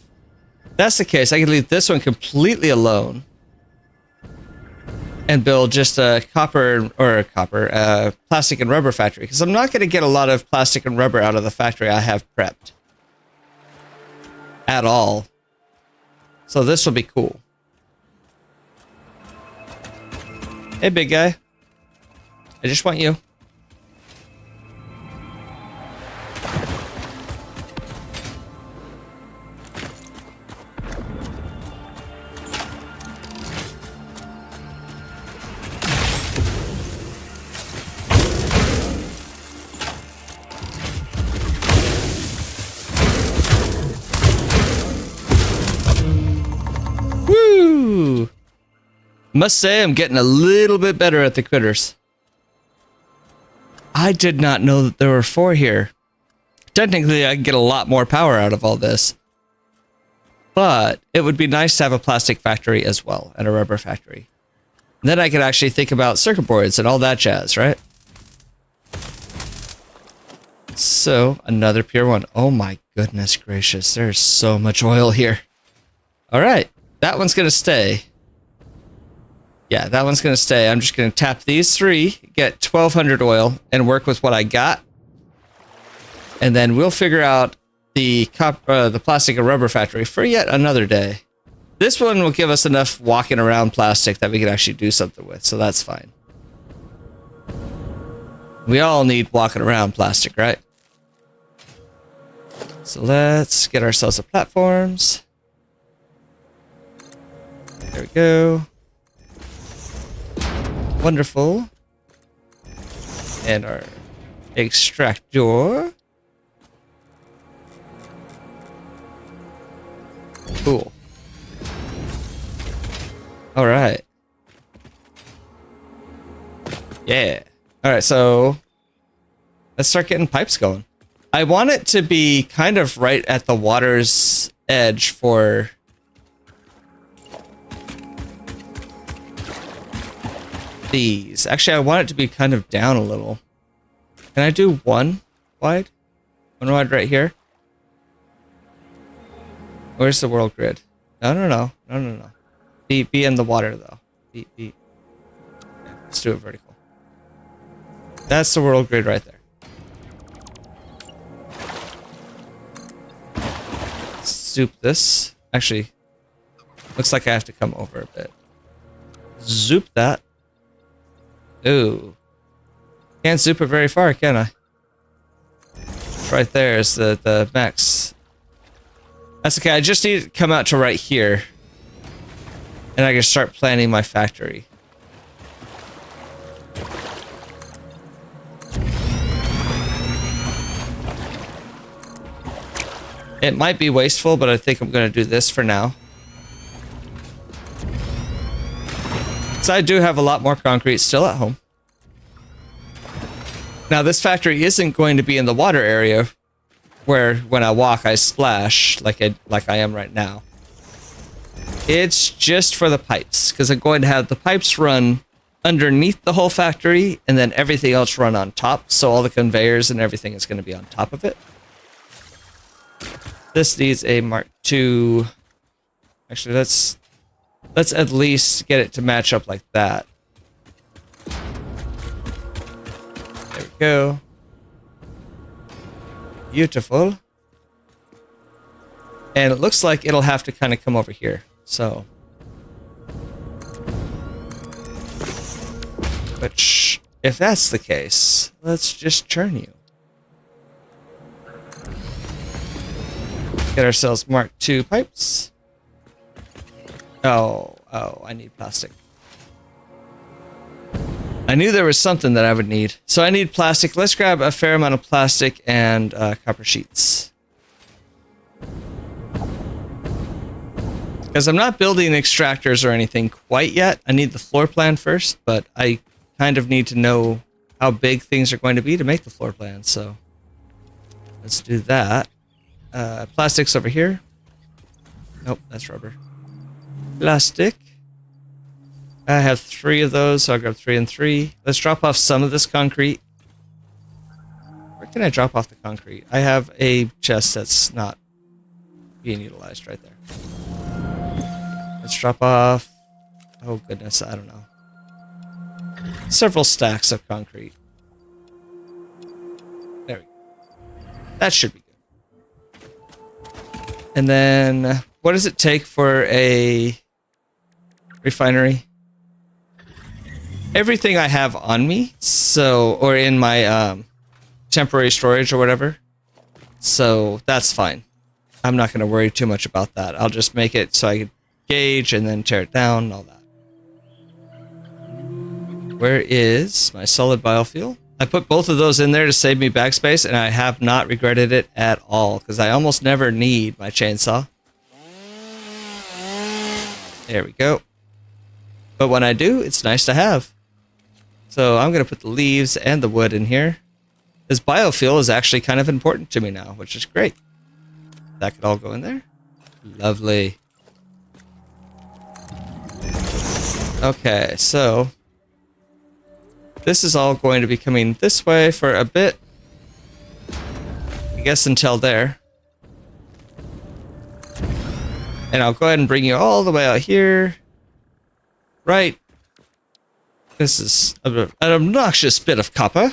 A: that's the case, I could leave this one completely alone and build just a plastic and rubber factory, because I'm not going to get a lot of plastic and rubber out of the factory I have prepped at all. So this will be cool. Hey, big guy. I just want you. Woo! Must say I'm getting a little bit better at the critters. I did not know that there were 4 here. Technically, I could get a lot more power out of all this. But it would be nice to have a plastic factory as well, and a rubber factory. And then I could actually think about circuit boards and all that jazz, right? So, another pure one. Oh my goodness gracious, there's so much oil here. All right, that one's gonna stay. Yeah, that one's gonna stay. I'm just gonna tap these three, get 1200 oil, and work with what I got. And then we'll figure out the plastic and rubber factory for yet another day. This one will give us enough walking around plastic that we can actually do something with, so that's fine. We all need walking around plastic, right? So let's get ourselves the platforms. There we go. Wonderful. And our extractor. Cool. All right. Yeah. All right, so let's start getting pipes going. I want it to be kind of right at the water's edge for these. Actually, I want it to be kind of down a little. Can I do one wide? One wide right here? Where's the world grid? No. Be in the water, though. Be. Yeah, let's do it vertical. That's the world grid right there. Zoop this. Actually, looks like I have to come over a bit. Zoop that. Ooh. Can't zoop it very far, can I? Right there is the max. That's okay, I just need to come out to right here. And I can start planning my factory. It might be wasteful, but I think I'm going to do this for now. So I do have a lot more concrete still at home. Now this factory isn't going to be in the water area where when I walk I splash like I am right now. It's just for the pipes, because I'm going to have the pipes run underneath the whole factory and then everything else run on top, so all the conveyors and everything is going to be on top of it. This needs a Mark II. Actually, let's at least get it to match up like that. There we go. Beautiful. And it looks like it'll have to kind of come over here. So. Which, if that's the case, let's just churn you. Get ourselves Mark II pipes. Oh, I need plastic. I knew there was something that I would need. So I need plastic. Let's grab a fair amount of plastic and copper sheets. Because I'm not building extractors or anything quite yet. I need the floor plan first, but I kind of need to know how big things are going to be to make the floor plan. So let's do that. Plastic's over here. Nope, that's rubber. Plastic. I have 3 of those, so I'll grab 3 and 3. Let's drop off some of this concrete. Where can I drop off the concrete? I have a chest that's not being utilized right there. Let's drop off... Oh goodness, I don't know. Several stacks of concrete. There we go. That should be good. And then, what does it take for a refinery? Everything I have on me, so, or in my temporary storage or whatever. So that's fine. I'm not going to worry too much about that. I'll just make it so I can gauge and then tear it down and all that. Where is my solid biofuel? I put both of those in there to save me backspace, and I have not regretted it at all, because I almost never need my chainsaw. There we go. But when I do, it's nice to have. So I'm going to put the leaves and the wood in here. This biofuel is actually kind of important to me now, which is great. That could all go in there. Lovely. Okay, so this is all going to be coming this way for a bit. I guess until there. And I'll go ahead and bring you all the way out here. Right. This is an obnoxious bit of copper.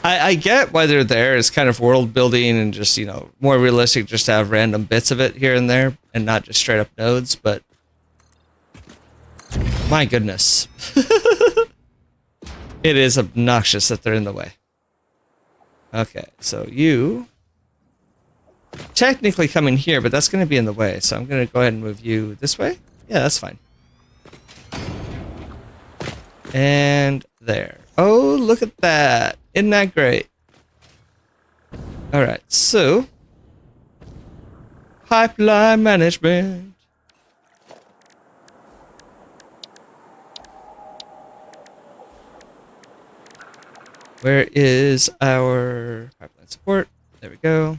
A: I get why they're there. It's kind of world building and just, you know, more realistic just to have random bits of it here and there and not just straight up nodes, but my goodness. It is obnoxious that they're in the way. Okay, so you technically come in here, but that's going to be in the way. So I'm going to go ahead and move you this way. Yeah, that's fine. And there. Oh, look at that. Isn't that great? All right, so pipeline management. Where is our pipeline support? There we go.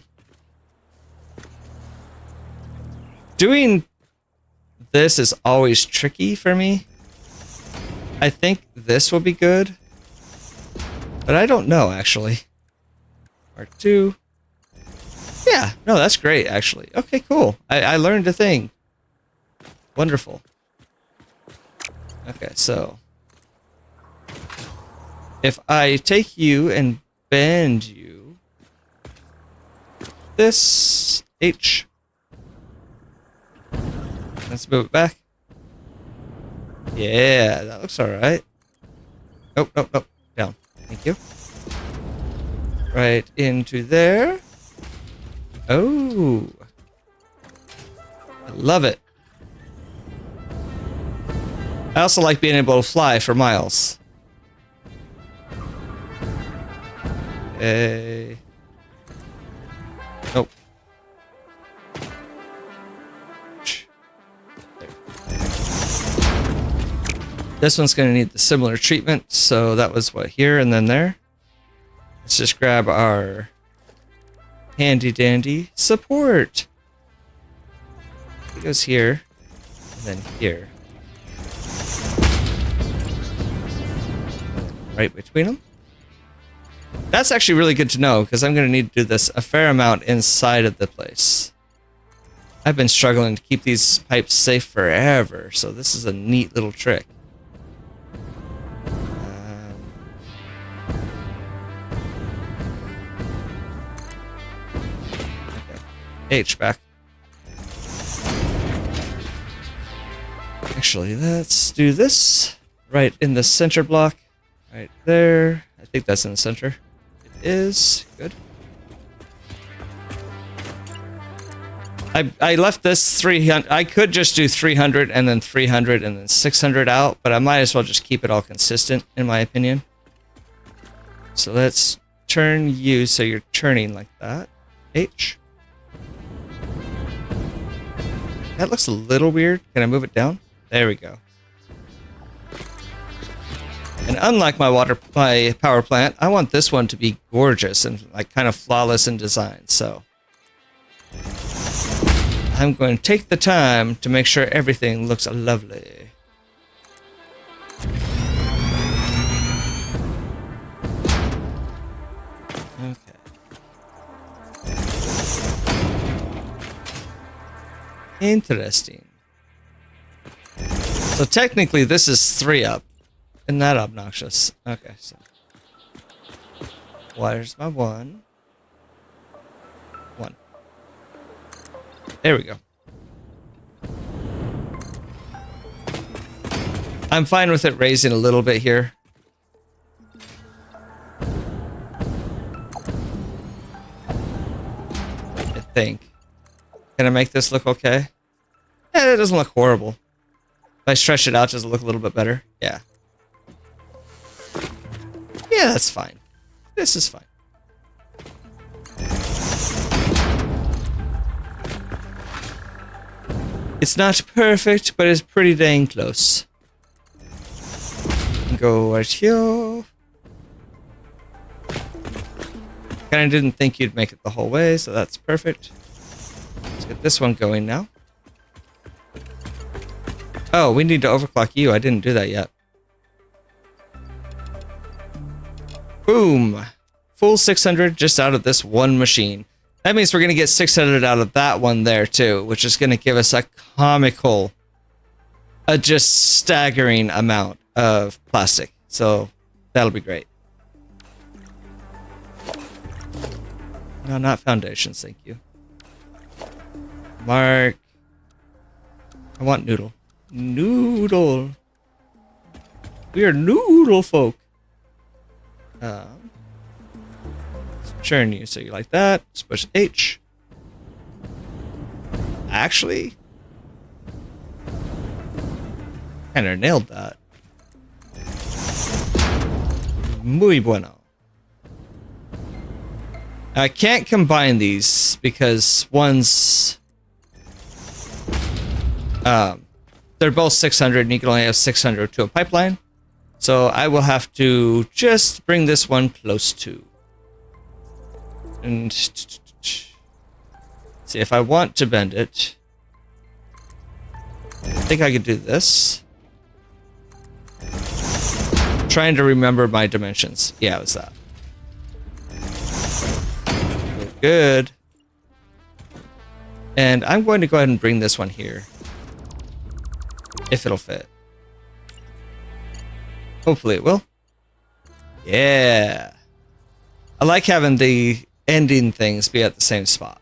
A: Doing this is always tricky for me. I think this will be good. But I don't know, actually. R2. Yeah, no, that's great, actually. Okay, cool. I learned a thing. Wonderful. Okay, so if I take you and bend you, this H. Let's move it back. Yeah, that looks all right. Nope, nope, nope. Down. Thank you. Right into there. Oh. I love it. I also like being able to fly for miles. Okay. Nope. There. This one's going to need the similar treatment, so that was what, here and then there. Let's just grab our handy dandy support. It goes here, and then here. Right between them. That's actually really good to know, because I'm going to need to do this a fair amount inside of the place. I've been struggling to keep these pipes safe forever, so this is a neat little trick. Okay. H back. Actually, let's do this right in the center block. Right there. I think that's in the center. It is. Good. I left this 300. I could just do 300 and then 300 and then 600 out, but I might as well just keep it all consistent, in my opinion. So let's turn you so you're turning like that. H. That looks a little weird. Can I move it down? There we go. And unlike my power plant, I want this one to be gorgeous and like kind of flawless in design. So I'm going to take the time to make sure everything looks lovely. Okay. Interesting. So technically this is 3 up. Isn't that obnoxious? Okay, so where's my 1? 1. There we go. I'm fine with it raising a little bit here. I think. Can I make this look okay? Yeah, it doesn't look horrible. If I stretch it out, does it look a little bit better? Yeah. Yeah, that's fine. This is fine. It's not perfect, but it's pretty dang close. Go right here. Kinda didn't think you'd make it the whole way, so that's perfect. Let's get this one going now. Oh, we need to overclock you. I didn't do that yet. Boom. Full 600 just out of this one machine. That means we're going to get 600 out of that one there too, which is going to give us a comical, a just staggering amount of plastic. So that'll be great. No, not foundations, thank you. Mark. I want noodle. Noodle. We are noodle folk. Churn you, so you like that. Let's push H. Actually, kind of nailed that. Muy bueno. I can't combine these because one's they're both 600 and you can only have 600 to a pipeline. So I will have to just bring this one close to. And see if I want to bend it. I think I could do this. Trying to remember my dimensions. Yeah, it was that. Good. And I'm going to go ahead and bring this one here. If it'll fit. Hopefully it will. Yeah. I like having the ending things be at the same spot.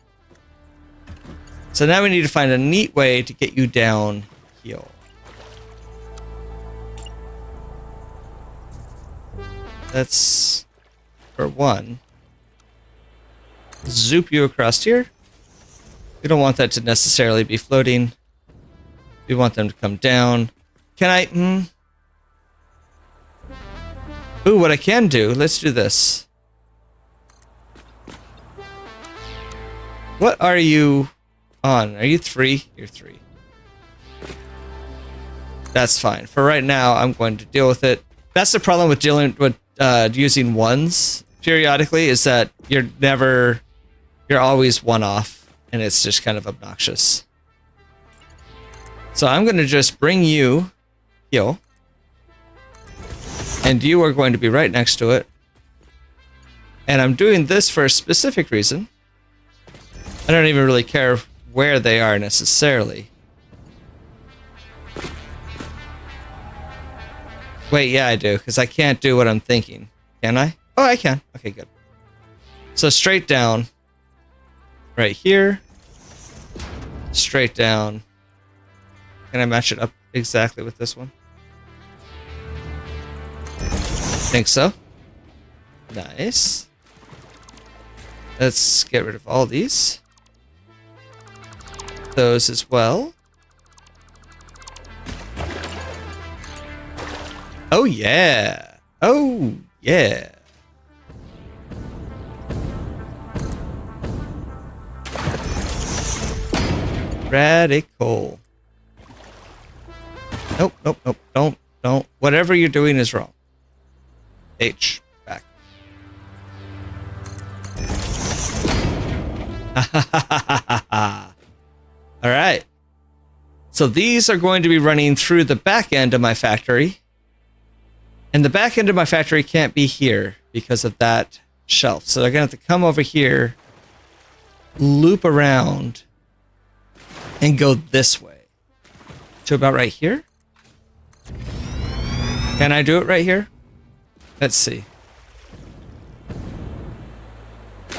A: So now we need to find a neat way to get you down here. That's for one. Zoop you across here. We don't want that to necessarily be floating. We want them to come down. Can I... Ooh, what I can do, let's do this. What are you on? Are you 3? You're 3. That's fine. For right now, I'm going to deal with it. That's the problem with dealing with using ones periodically, is that you're always one off, and it's just kind of obnoxious. So I'm going to just bring you here. And you are going to be right next to it. And I'm doing this for a specific reason. I don't even really care where they are necessarily. Wait, yeah, I do, because I can't do what I'm thinking. Can I? Oh, I can. Okay, good. So straight down. Right here. Straight down. Can I match it up exactly with this one? Think so. Nice. Let's get rid of all these. Those as well. Oh yeah. Oh yeah. Radical. Nope, nope, nope. Don't. Whatever you're doing is wrong. H. Back. Alright. So these are going to be running through the back end of my factory. And the back end of my factory can't be here because of that shelf. So they're going to have to come over here, loop around, and go this way. To about right here? Can I do it right here? Let's see.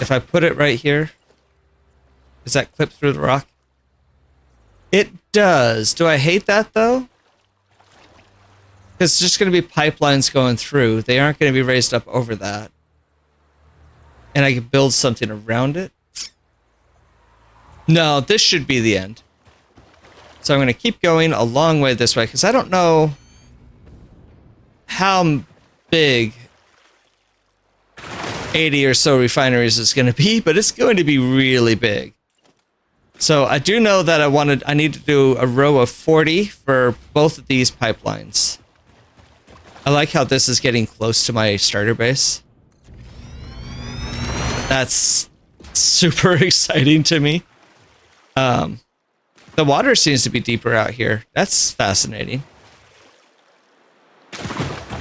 A: If I put it right here, does that clip through the rock? It does. Do I hate that though? Because it's just going to be pipelines going through. They aren't going to be raised up over that. And I can build something around it. No, this should be the end. So I'm going to keep going a long way this way because I don't know how big 80 or so refineries is going to be, but it's going to be really big. So I do know that I need to do a row of 40 for both of these pipelines. I like how this is getting close to my starter base. That's super exciting to me. The water seems to be deeper out here. That's fascinating.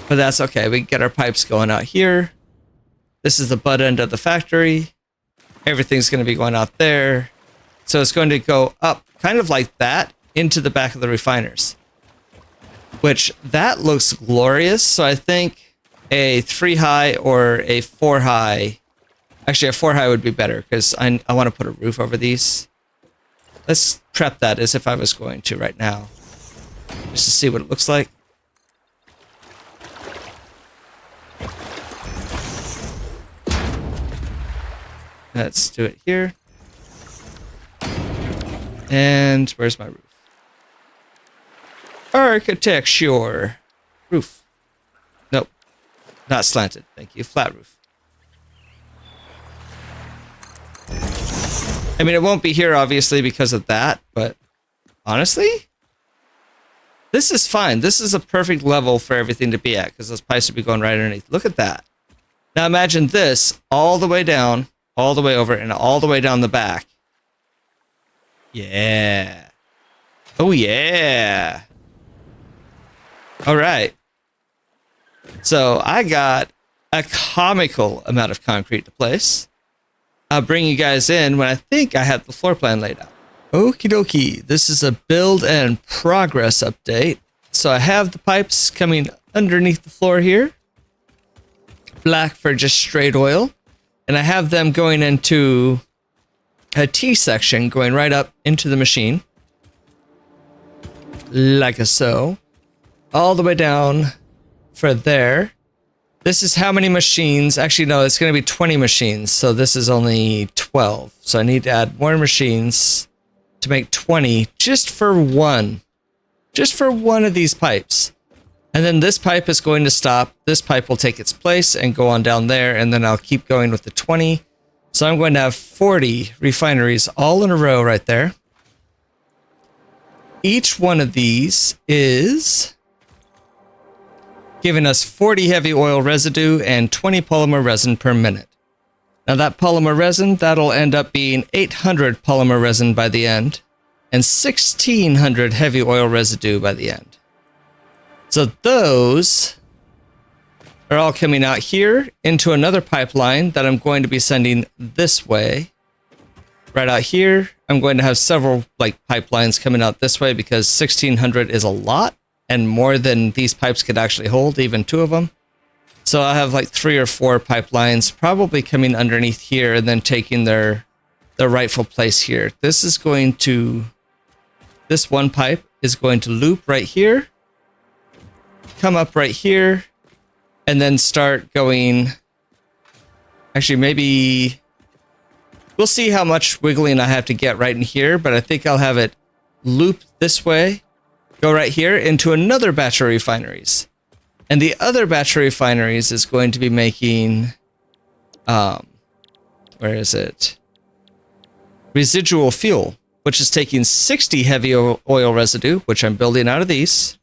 A: But that's okay. We can get our pipes going out here. This is the butt end of the factory. Everything's going to be going out there. So it's going to go up kind of like that into the back of the refiners. Which, that looks glorious. So I think a 3 high or a 4 high. Actually, a 4 high would be better because I want to put a roof over these. Let's prep that as if I was going to right now. Just to see what it looks like. Let's do it here. And where's my roof? Architecture. Roof. Nope. Not slanted. Thank you. Flat roof. I mean, it won't be here, obviously, because of that, but honestly, this is fine. This is a perfect level for everything to be at, because those pipes would be going right underneath. Look at that. Now imagine this all the way down, all the way over, and all the way down the back. Yeah. Oh, yeah. All right. So I got a comical amount of concrete to place. I'll bring you guys in when I think I have the floor plan laid out. Okie dokie. This is a build and progress update. So I have the pipes coming underneath the floor here. Black for just straight oil. And I have them going into a T section going right up into the machine. Like so. All the way down for there. This is how many machines. Actually, no, it's going to be 20 machines. So this is only 12. So I need to add more machines to make 20 just for one. Just for one of these pipes. And then this pipe is going to stop. This pipe will take its place and go on down there. And then I'll keep going with the 20. So I'm going to have 40 refineries all in a row right there. Each one of these is giving us 40 heavy oil residue and 20 polymer resin per minute. Now that polymer resin, that'll end up being 800 polymer resin by the end and 1600 heavy oil residue by the end. So those are all coming out here into another pipeline that I'm going to be sending this way. Right out here, I'm going to have several pipelines coming out this way because 1600 is a lot and more than these pipes could actually hold, even two of them. So I'll have 3 or 4 pipelines probably coming underneath here and then taking their rightful place here. This one pipe is going to loop right here, come up right here, and then start going. Actually, maybe we'll see how much wiggling I have to get right in here, but I think I'll have it loop this way, go right here into another batch of refineries. And the other batch of refineries is going to be making, where is it? Residual fuel, which is taking 60 heavy oil residue, which I'm building out of these,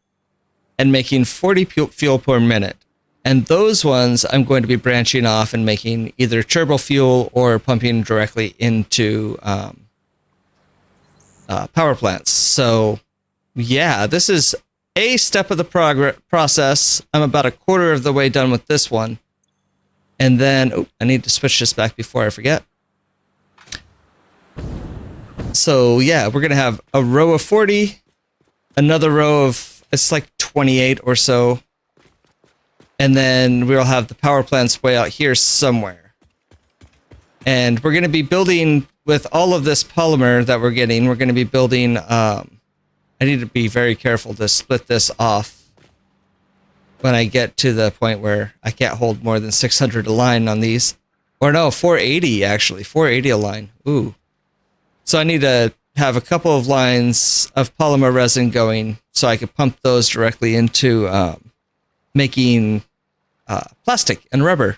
A: and making 40 fuel per minute. And those ones I'm going to be branching off and making either turbo fuel or pumping directly into power plants. So yeah, this is a step of the process. I'm about a quarter of the way done with this one. And then, I need to switch this back before I forget. So yeah, we're going to have a row of 40, another row of, it's 28 or so. And then we'll have the power plants way out here somewhere. And we're going to be building with all of this polymer that we're getting. We're going to be building, I need to be very careful to split this off when I get to the point where I can't hold more than 600 a line on these. Or no, 480 actually, 480 a line. Ooh. So I need to have a couple of lines of polymer resin going so I could pump those directly into making plastic and rubber.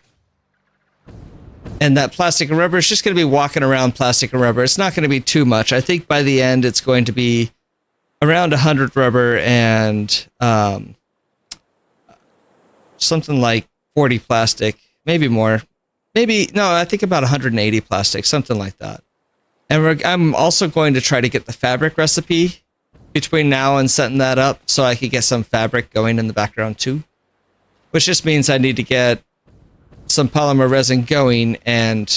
A: And that plastic and rubber is just going to be walking around plastic and rubber. It's not going to be too much. I think by the end it's going to be around 100 rubber and something like 40 plastic, maybe more. Maybe, no, I think about 180 plastic, something like that. And I'm also going to try to get the fabric recipe between now and setting that up so I could get some fabric going in the background too. Which just means I need to get some polymer resin going and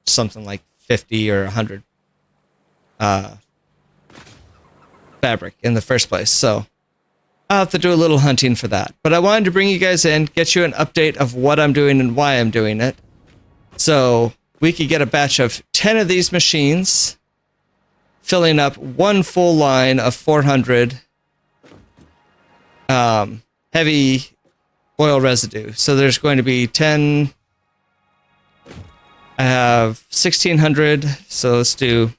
A: something like 50 or 100 fabric in the first place. So I'll have to do a little hunting for that. But I wanted to bring you guys in, get you an update of what I'm doing and why I'm doing it. So we could get a batch of 10 of these machines, filling up one full line of 400 heavy oil residue. So there's going to be 10. I have 1600. So let's do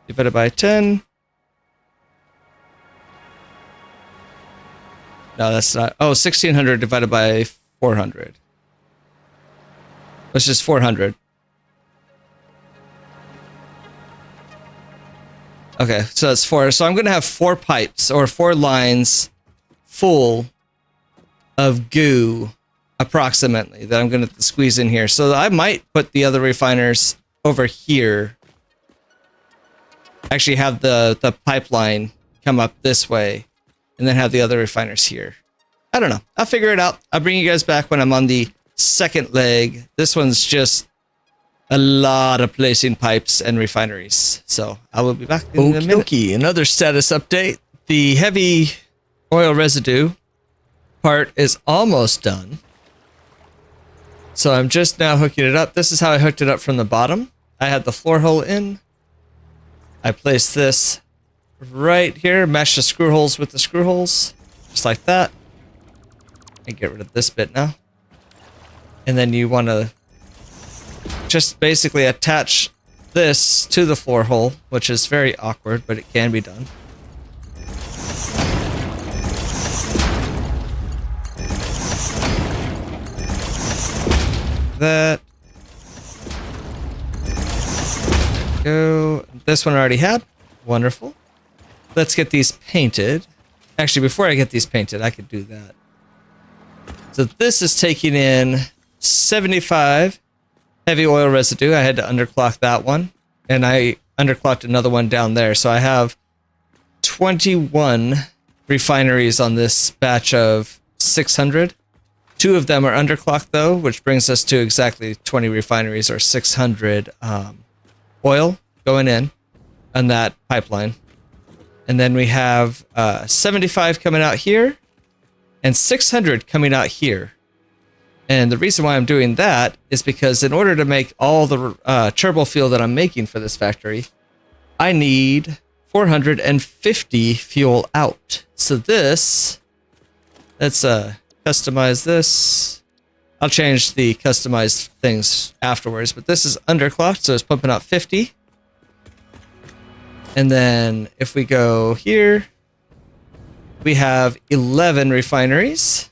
A: divided by 10. No, that's not. Oh, 1600 divided by 400. Which is 400. Okay, so that's 4. So I'm going to have 4 pipes or 4 lines full of goo, approximately, that I'm going to squeeze in here. So I might put the other refiners over here. Actually have the pipeline come up this way and then have the other refiners here. I don't know. I'll figure it out. I'll bring you guys back when I'm on the second leg. This one's just a lot of placing pipes and refineries. So I will be back in a minute. Okay, another status update. The heavy oil residue part is almost done. So I'm just now hooking it up. This is how I hooked it up from the bottom. I had the floor hole in. I placed this right here, mesh the screw holes with the screw holes, just like that. And get rid of this bit now. And then you want to just basically attach this to the floor hole, which is very awkward, but it can be done. That. Go. This one I already had. Wonderful. Let's get these painted. Actually, before I get these painted, I could do that. So this is taking in 75 heavy oil residue. I had to underclock that one. And I underclocked another one down there. So I have 21 refineries on this batch of 600. 2 of them are underclocked though, which brings us to exactly 20 refineries or 600 oil going in on that pipeline. And then we have 75 coming out here and 600 coming out here. And the reason why I'm doing that is because in order to make all the turbo fuel that I'm making for this factory, I need 450 fuel out. So this, let's customize this. I'll change the customized things afterwards, but this is underclocked, so it's pumping out 50. And then if we go here, we have 11 refineries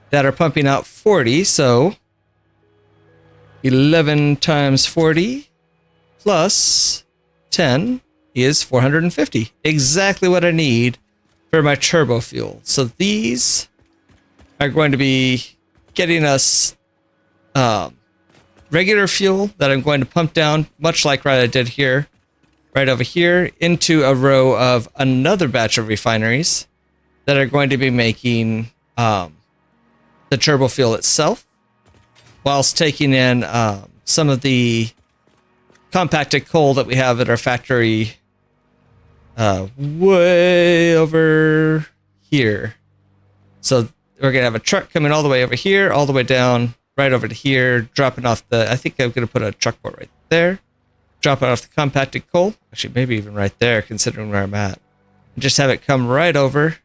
A: that are pumping out 40. So 11 times 40 plus 10 is 450. Exactly what I need for my turbo fuel. So these are going to be getting us regular fuel that I'm going to pump down, much like what I did here, right over here, into a row of another batch of refineries that are going to be making the turbo fuel itself, whilst taking in some of the compacted coal that we have at our factory way over here. So we're going to have a truck coming all the way over here, all the way down, right over to here, dropping off the, I think I'm going to put a truck port right there, dropping off the compacted coal, actually maybe even right there, considering where I'm at. And just have it come right over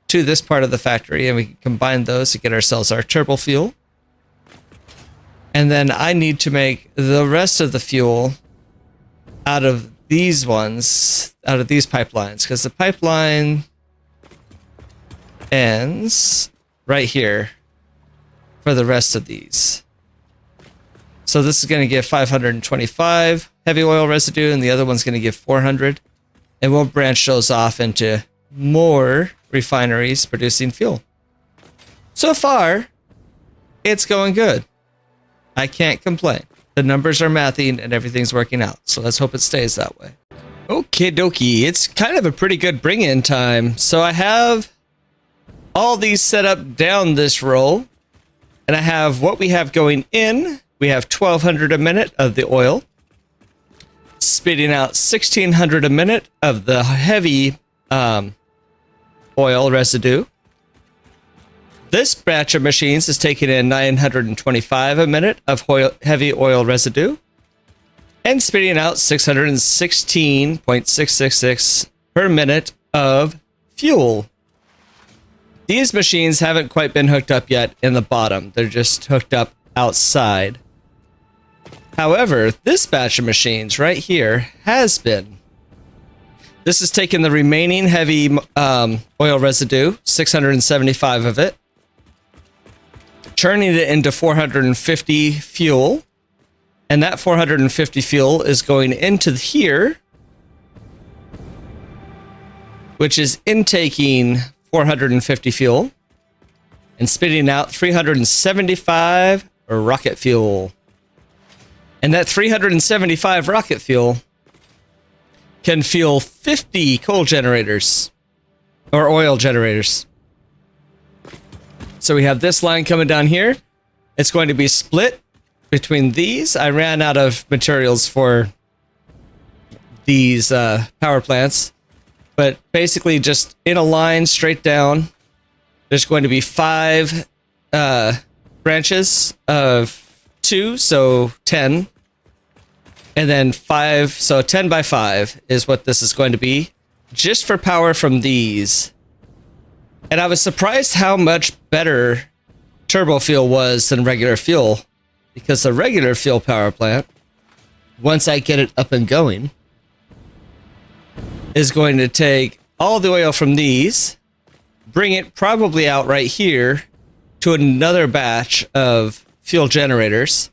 A: to this part of the factory, and we can combine those to get ourselves our turbo fuel. And then I need to make the rest of the fuel out of these ones, out of these pipelines, because the pipeline ends right here for the rest of these. So this is going to give 525 heavy oil residue, and the other one's going to give 400. And we'll branch those off into more refineries producing fuel. So far, it's going good. I can't complain. the numbers are mathing and everything's working out. So let's hope it stays that way. Okay, dokie. It's kind of a pretty good bring-in time. So I have all these set up down this row, and I have what we have going in. We have 1,200 a minute of the oil, spitting out 1,600 a minute of the heavy oil residue. This batch of machines is taking in 925 a minute of heavy oil residue and spitting out 616.666 per minute of fuel. These machines haven't quite been hooked up yet in the bottom. They're just hooked up outside. However, this batch of machines right here has been. This has taken the remaining heavy oil residue, 675 of it, turning it into 450 fuel. And that 450 fuel is going into here, which is intaking 450 fuel and spitting out 375 rocket fuel. And that 375 rocket fuel can fuel 50 coal generators or oil generators. So we have this line coming down here. It's going to be split between these. I ran out of materials for these power plants, but basically just in a line straight down, there's going to be 5 branches of 2, so 10. And then 5, so 10 by 5 is what this is going to be, just for power from these. And I was surprised how much better turbo fuel was than regular fuel, because the regular fuel power plant, once I get it up and going, is going to take all the oil from these, bring it probably out right here to another batch of fuel generators.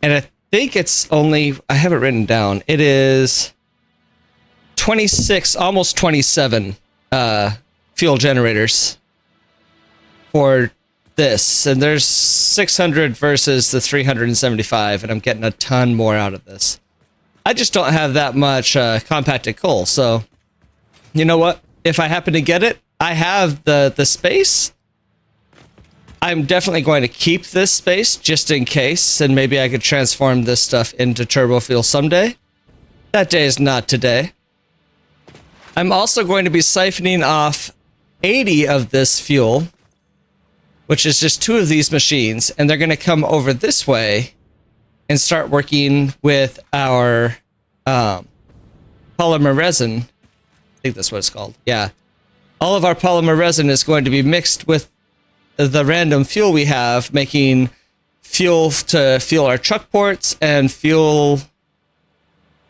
A: And I think it's only, I have it written down, it is 26, almost 27 fuel generators for this. And there's 600 versus the 375, and I'm getting a ton more out of this. I just don't have that much compacted coal, so you know what? If I happen to get it, I have the space. I'm definitely going to keep this space just in case, and maybe I could transform this stuff into turbo fuel someday. That day is not today. I'm also going to be siphoning off 80 of this fuel, which is just 2 of these machines, and they're going to come over this way and start working with our polymer resin. I think that's what it's called. Yeah. All of our polymer resin is going to be mixed with the random fuel we have, making fuel to fuel our truck ports and fuel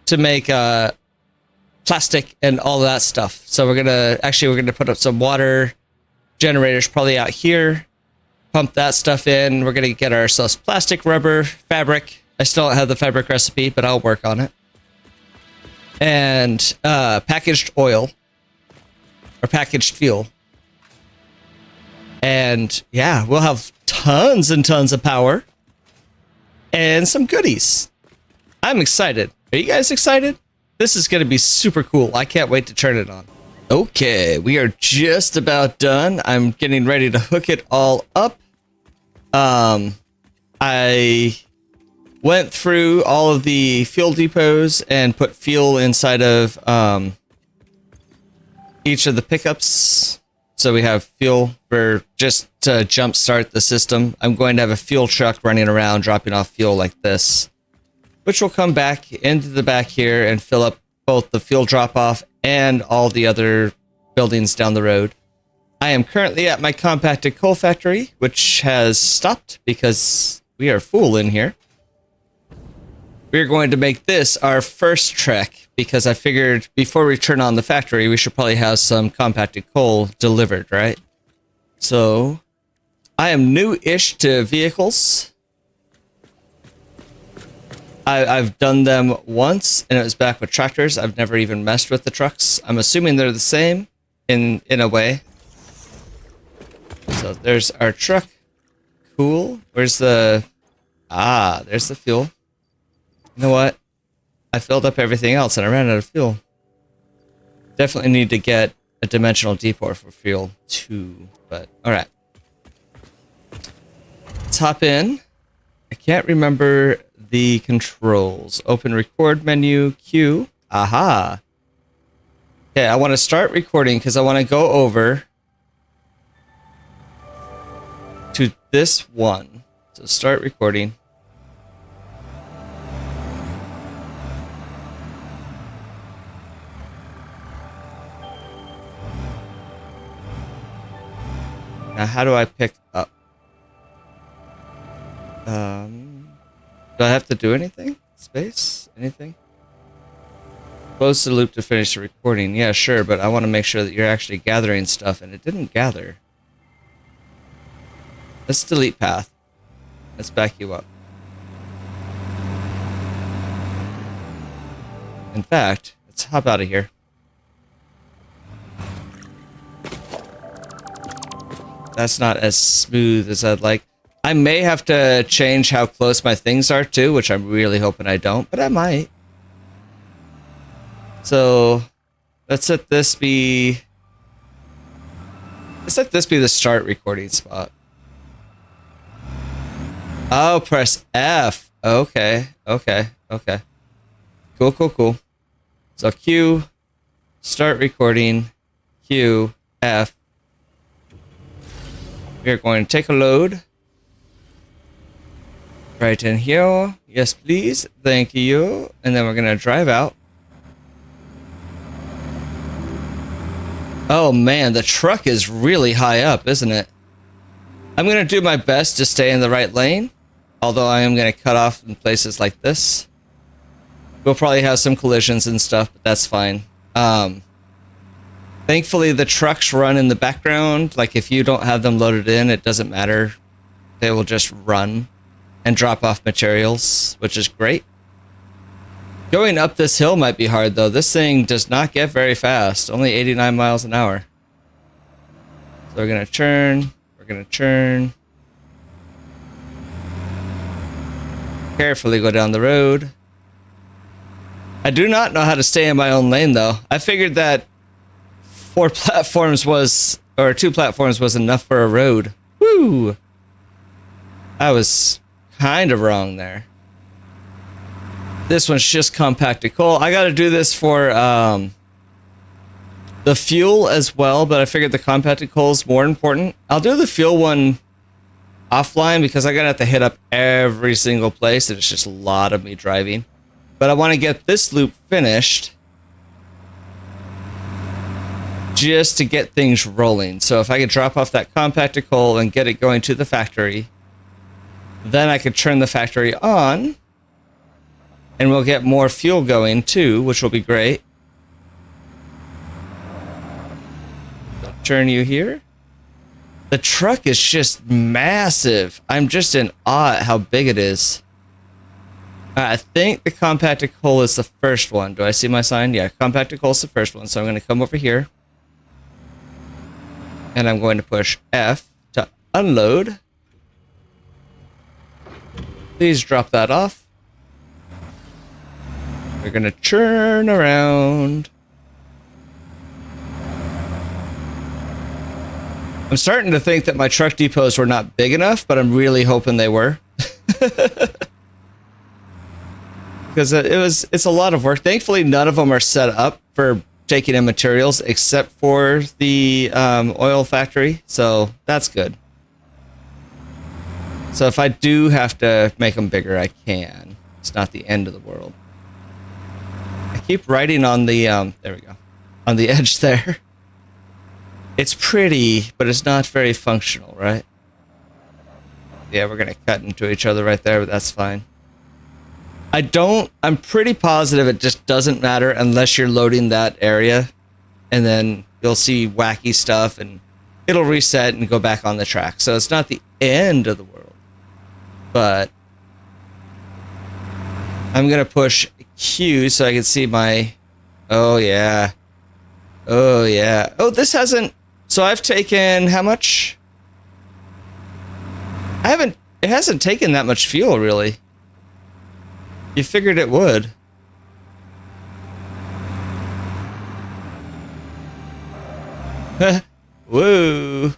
A: to make plastic and all that stuff. So we're gonna put up some water generators probably out here, pump that stuff in. We're gonna get ourselves plastic, rubber, fabric. I still don't have the fabric recipe, but I'll work on it. And packaged oil or packaged fuel. And yeah, we'll have tons and tons of power and some goodies. I'm excited. Are you guys excited? This is going to be super cool. I can't wait to turn it on. Okay, we are just about done. I'm getting ready to hook it all up. I went through all of the fuel depots and put fuel inside of each of the pickups. So we have fuel for just to jumpstart the system. I'm going to have a fuel truck running around dropping off fuel like this, which will come back into the back here and fill up both the fuel drop-off and all the other buildings down the road. I am currently at my compacted coal factory, which has stopped because we are full in here. We're going to make this our first trek because I figured before we turn on the factory, we should probably have some compacted coal delivered, right? So I am new-ish to vehicles. I've done them once, and it was back with tractors. I've never even messed with the trucks. I'm assuming they're the same in a way. So there's our truck. Cool. Where's the... Ah, there's the fuel. You know what? I filled up everything else and I ran out of fuel. Definitely need to get a dimensional depot for fuel too, but alright. Let's hop in. I can't remember the controls. Open record menu, Q. Aha. Okay, I want to start recording because I want to go over to this one. So start recording. Now, how do I pick up? Do I have to do anything? Space? Anything? Close the loop to finish the recording. Yeah, sure, but I want to make sure that you're actually gathering stuff, and it didn't gather. Let's delete path. Let's back you up. In fact, let's hop out of here. That's not as smooth as I'd like. I may have to change how close my things are too, which I'm really hoping I don't, but I might. So let's let this be the start recording spot. Oh, press F. Okay. Cool. So Q, start recording, Q, F. We're going to take a load. Right in here. Yes, please. Thank you. And then we're going to drive out. Oh, man. The truck is really high up, isn't it? I'm going to do my best to stay in the right lane. Although I am going to cut off in places like this. We'll probably have some collisions and stuff, but that's fine. Thankfully, the trucks run in the background. Like, if you don't have them loaded in, it doesn't matter. They will just run and drop off materials, which is great. Going up this hill might be hard, though. This thing does not get very fast. Only 89 miles an hour. So we're going to turn. We're going to turn. Carefully go down the road. I do not know how to stay in my own lane, though. I figured that 2 platforms was enough for a road. Woo! I was kind of wrong there. This one's just compacted coal. I got to do this for the fuel as well, but I figured the compacted coal is more important. I'll do the fuel one offline because I'm going to have to hit up every single place, and it's just a lot of me driving. But I want to get this loop finished just to get things rolling. So if I could drop off that compacted coal and get it going to the factory, then I could turn the factory on and we'll get more fuel going too, which will be great. So turn you here. The truck is just massive. I'm just in awe at how big it is. I think the compacted coal is the first one. Do I see my sign? Yeah, compacted coal is the first one. So I'm going to come over here. And I'm going to push F to unload. Please drop that off. We're going to turn around. I'm starting to think that my truck depots were not big enough, but I'm really hoping they were. Because it's a lot of work. Thankfully, none of them are set up for taking in materials except for the oil factory. So that's good. So if I do have to make them bigger, I can. It's not the end of the world. I keep writing on the, there we go, on the edge there. It's pretty, but it's not very functional, right? Yeah, we're going to cut into each other right there, but that's fine. I'm pretty positive it just doesn't matter unless you're loading that area, and then you'll see wacky stuff and it'll reset and go back on the track. So it's not the end of the world, but I'm going to push Q so I can see my, oh yeah. Oh, this hasn't, so I've taken how much? It hasn't taken that much fuel really. You figured it would. Woo.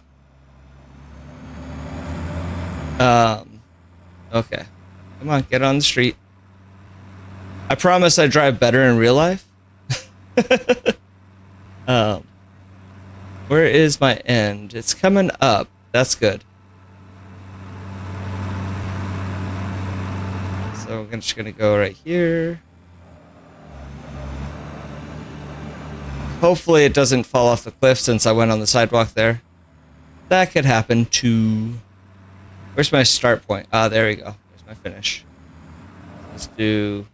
A: Okay. Come on, get on the street. I promise I drive better in real life. Where is my end? It's coming up. That's good. So we're just gonna go right here. Hopefully it doesn't fall off the cliff since I went on the sidewalk there. That could happen too. Where's my start point? Ah, there we go. There's my finish. Let's do...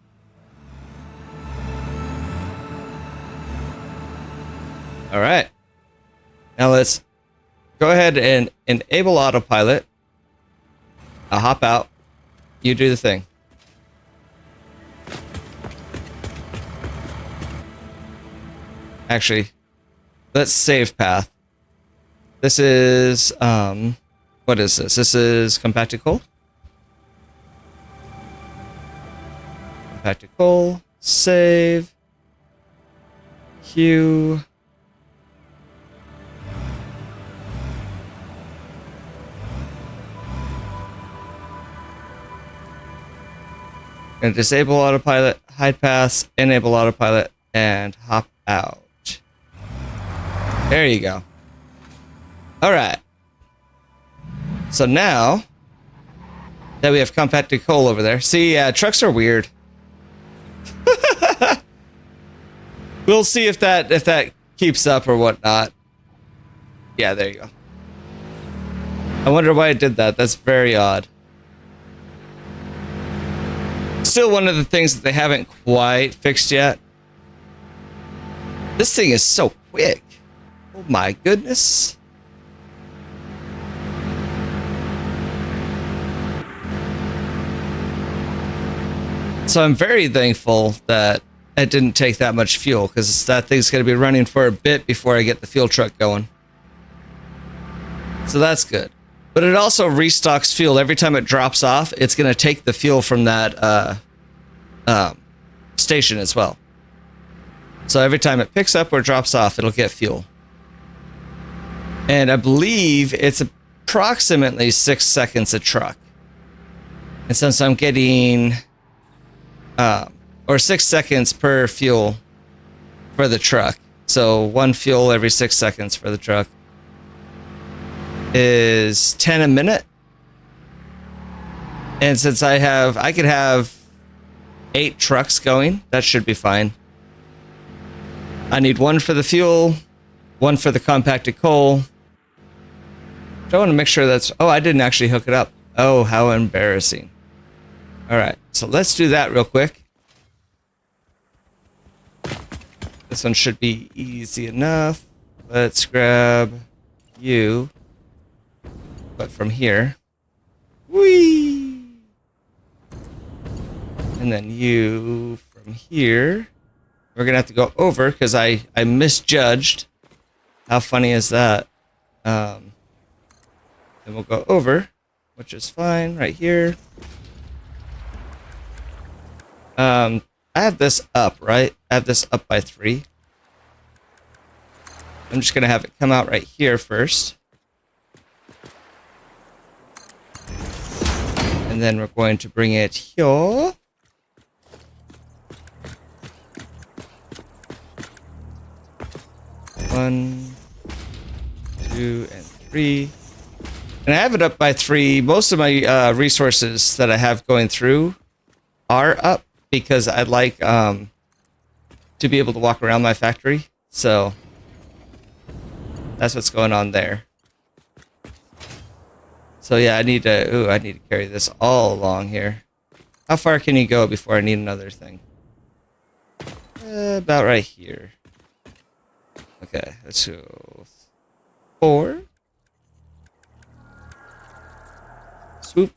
A: All right. Now let's go ahead and enable autopilot. I'll hop out. You do the thing. Actually, let's save path. This is, what is this? This is compacted coal. Compacted coal. Save. Queue. Gonna disable autopilot, hide paths, enable autopilot, and hop out. There you go. All right. So now that we have compacted coal over there, see, trucks are weird. We'll see if that keeps up or whatnot. Yeah, there you go. I wonder why it did that. That's very odd. Still one of the things that they haven't quite fixed yet. This thing is so quick. Oh my goodness. So I'm very thankful that it didn't take that much fuel, because that thing's going to be running for a bit before I get the fuel truck going. So that's good. But it also restocks fuel. Every time it drops off, it's going to take the fuel from that station as well. So every time it picks up or drops off, it'll get fuel. And I believe it's approximately 6 seconds a truck. And since I'm getting... or 6 seconds per fuel for the truck. So 1 fuel every 6 seconds for the truck is 10 a minute. And since I could have 8 trucks going, that should be fine. I need 1 for the fuel, 1 for the compacted coal. I want to make sure that's... Oh, I didn't actually hook it up. Oh, how embarrassing. All right, so let's do that real quick. This one should be easy enough. Let's grab you. But from here. Whee! And then you from here. We're going to have to go over because I misjudged. How funny is that? And we'll go over, which is fine right here. I have this up, right? I have this up by 3. I'm just going to have it come out right here first. And then we're going to bring it here. One, 2, and 3. And I have it up by 3. Most of my resources that I have going through are up because I'd like to be able to walk around my factory. So that's what's going on there. So yeah, I need to carry this all along here. How far can you go before I need another thing? About right here. Okay, let's go 4. Swoop.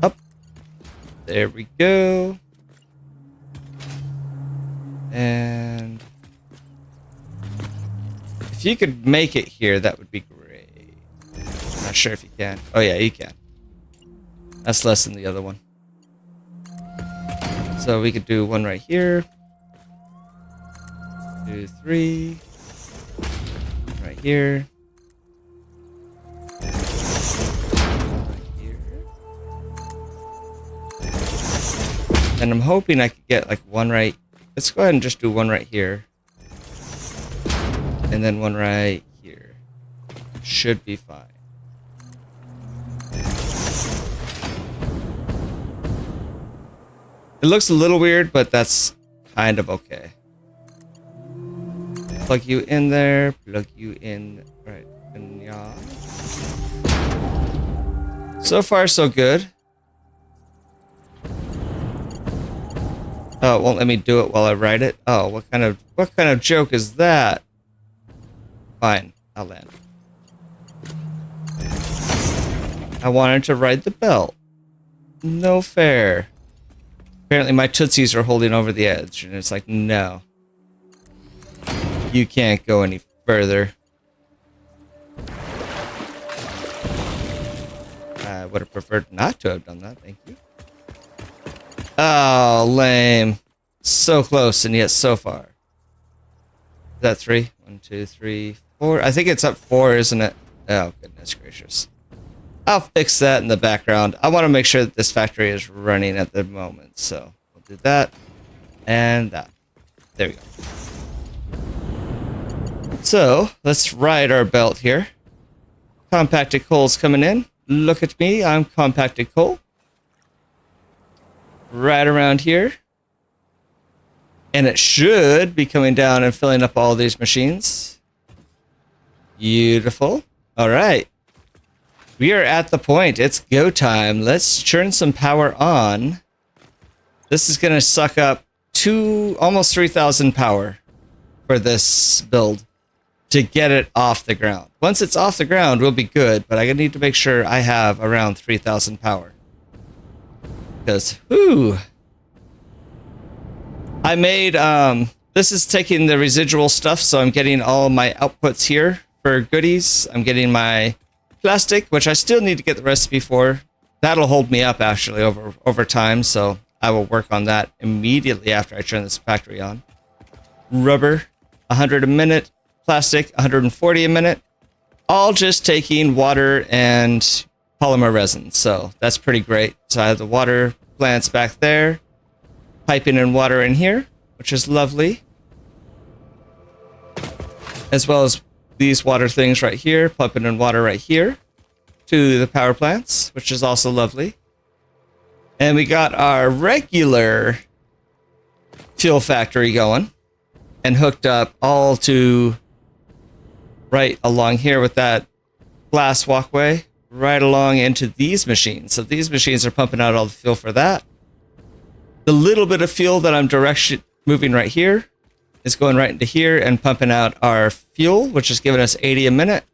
A: Up. There we go. And if you could make it here, that would be great. Not sure if you can. Oh yeah, you can. That's less than the other one. So we could do one right here. 2, 3. Right here. Right here. And I'm hoping I could get like one right. Let's go ahead and just do one right here. And then one right here. Should be fine. It looks a little weird, but that's kind of okay. Plug you in there, plug you in right and yeah. So far so good. Oh, it won't let me do it while I write it. Oh, what kind of joke is that? Fine, I'll land. I wanted to ride the belt. No fair. Apparently my tootsies are holding over the edge, and it's like, no. You can't go any further. I would have preferred not to have done that, thank you. Oh, lame. So close, and yet so far. Is that 3? 1, 2, 3, 4. I think it's up 4, isn't it? Oh, goodness gracious. I'll fix that in the background. I want to make sure that this factory is running at the moment. So we'll do that and that. There we go. So let's ride our belt here. Compacted coal's coming in. Look at me. I'm compacted coal. Right around here. And it should be coming down and filling up all these machines. Beautiful. All right. We are at the point. It's go time. Let's turn some power on. This is going to suck up almost 3,000 power for this build to get it off the ground. Once it's off the ground, we'll be good, but I need to make sure I have around 3,000 power. Because, whoo. I made, this is taking the residual stuff, so I'm getting all my outputs here for goodies. I'm getting my plastic, which I still need to get the recipe for. That'll hold me up actually over time, so I will work on that immediately after I turn this factory on. Rubber, 100 a minute. Plastic, 140 a minute. All just taking water and polymer resin, so that's pretty great. So I have the water plants back there, piping in water in here, which is lovely. As well as these water things right here, pumping in water right here to the power plants, which is also lovely. And we got our regular fuel factory going and hooked up all to right along here with that glass walkway, right along into these machines. So these machines are pumping out all the fuel for that. The little bit of fuel that I'm moving right here is going right into here and pumping out our fuel, which is giving us 80 a minute.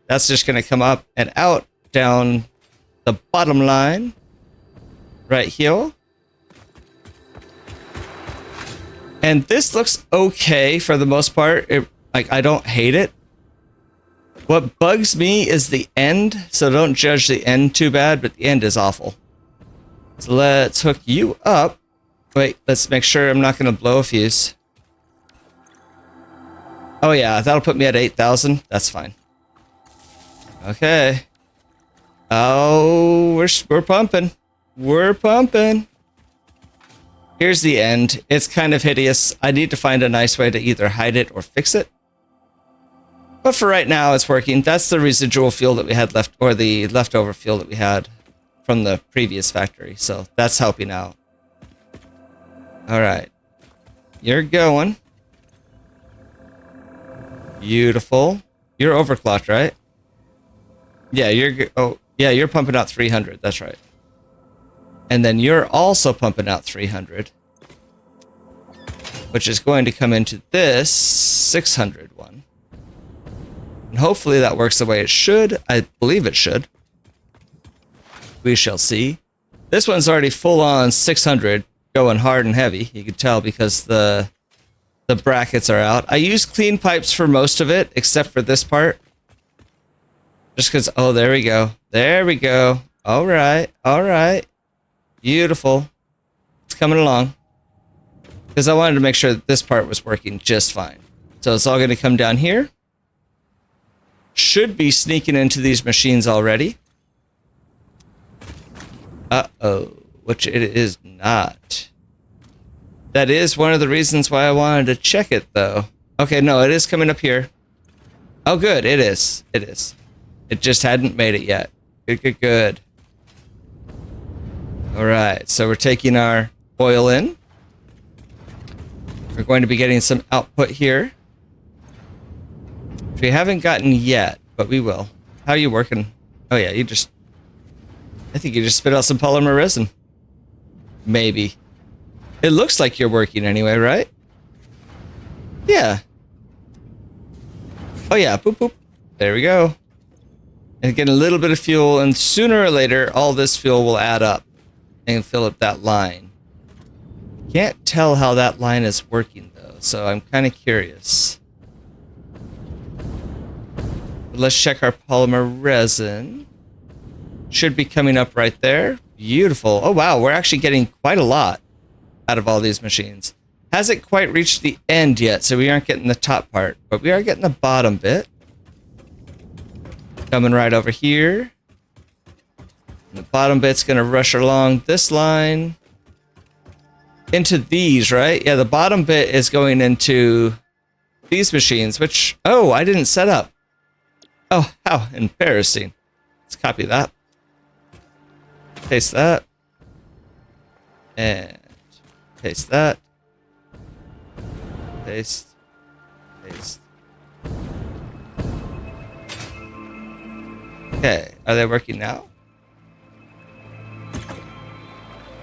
A: That's just going to come up and out down the bottom line right here. And this looks okay for the most part. I don't hate it. What bugs me is the end, so don't judge the end too bad, but the end is awful. So let's hook you up. Wait, let's make sure I'm not going to blow a fuse. Oh yeah, that'll put me at 8,000. That's fine. Okay. Oh, we're pumping. We're pumping. Here's the end. It's kind of hideous. I need to find a nice way to either hide it or fix it. But for right now, it's working. That's the residual fuel that we had left, or the leftover fuel that we had from the previous factory. So that's helping out. All right. You're going. Beautiful. You're overclocked, right? Yeah, you're pumping out 300. That's right. And then you're also pumping out 300, which is going to come into this 600 one. And hopefully that works the way it should. I believe it should. We shall see. This one's already full on 600, going hard and heavy. You can tell because the brackets are out. I used clean pipes for most of it, except for this part. Just because, oh, there we go. There we go. All right. All right. Beautiful. It's coming along. Because I wanted to make sure that this part was working just fine. So it's all going to come down here. Should be sneaking into these machines already. Uh-oh. Which it is not. That is one of the reasons why I wanted to check it, though. Okay, no, it is coming up here. Oh, good. It is. It is. It just hadn't made it yet. Good, good, good. All right, so we're taking our oil in. We're going to be getting some output here. Which we haven't gotten yet, but we will. How are you working? Oh, yeah, you just... I think you just spit out some polymer resin. Maybe. It looks like you're working anyway, right? Yeah. Oh, yeah, boop, boop. There we go. And get a little bit of fuel, and sooner or later, all this fuel will add up and fill up that line. Can't tell how that line is working, though, so I'm kind of curious. But let's check our polymer resin. Should be coming up right there. Beautiful. Oh, wow, we're actually getting quite a lot out of all these machines. Hasn't quite reached the end yet, so we aren't getting the top part, but we are getting the bottom bit. Coming right over here. And the bottom bit's going to rush along this line. Into these, right? Yeah, the bottom bit is going into these machines, which... Oh, I didn't set up. Oh, how embarrassing. Let's copy that. Paste that. And paste that. Paste. Paste. Okay, are they working now?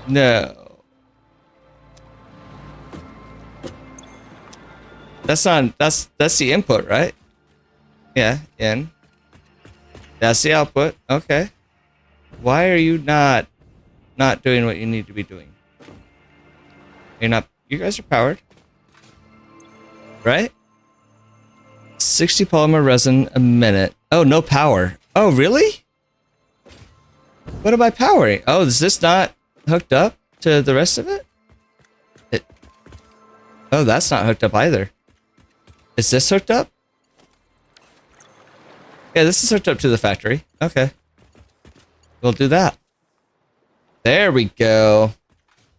A: No. That's not, that's the input, right? Yeah, in. That's the output. Okay. Why are you not doing what you need to be doing? You're not, you guys are powered. Right? 60 polymer resin a minute. Oh, no power. Oh, really? What am I powering? Oh, is this not hooked up to the rest of it? Oh, that's not hooked up either. Is this hooked up? Yeah, this is hooked up to the factory. Okay. We'll do that. There we go.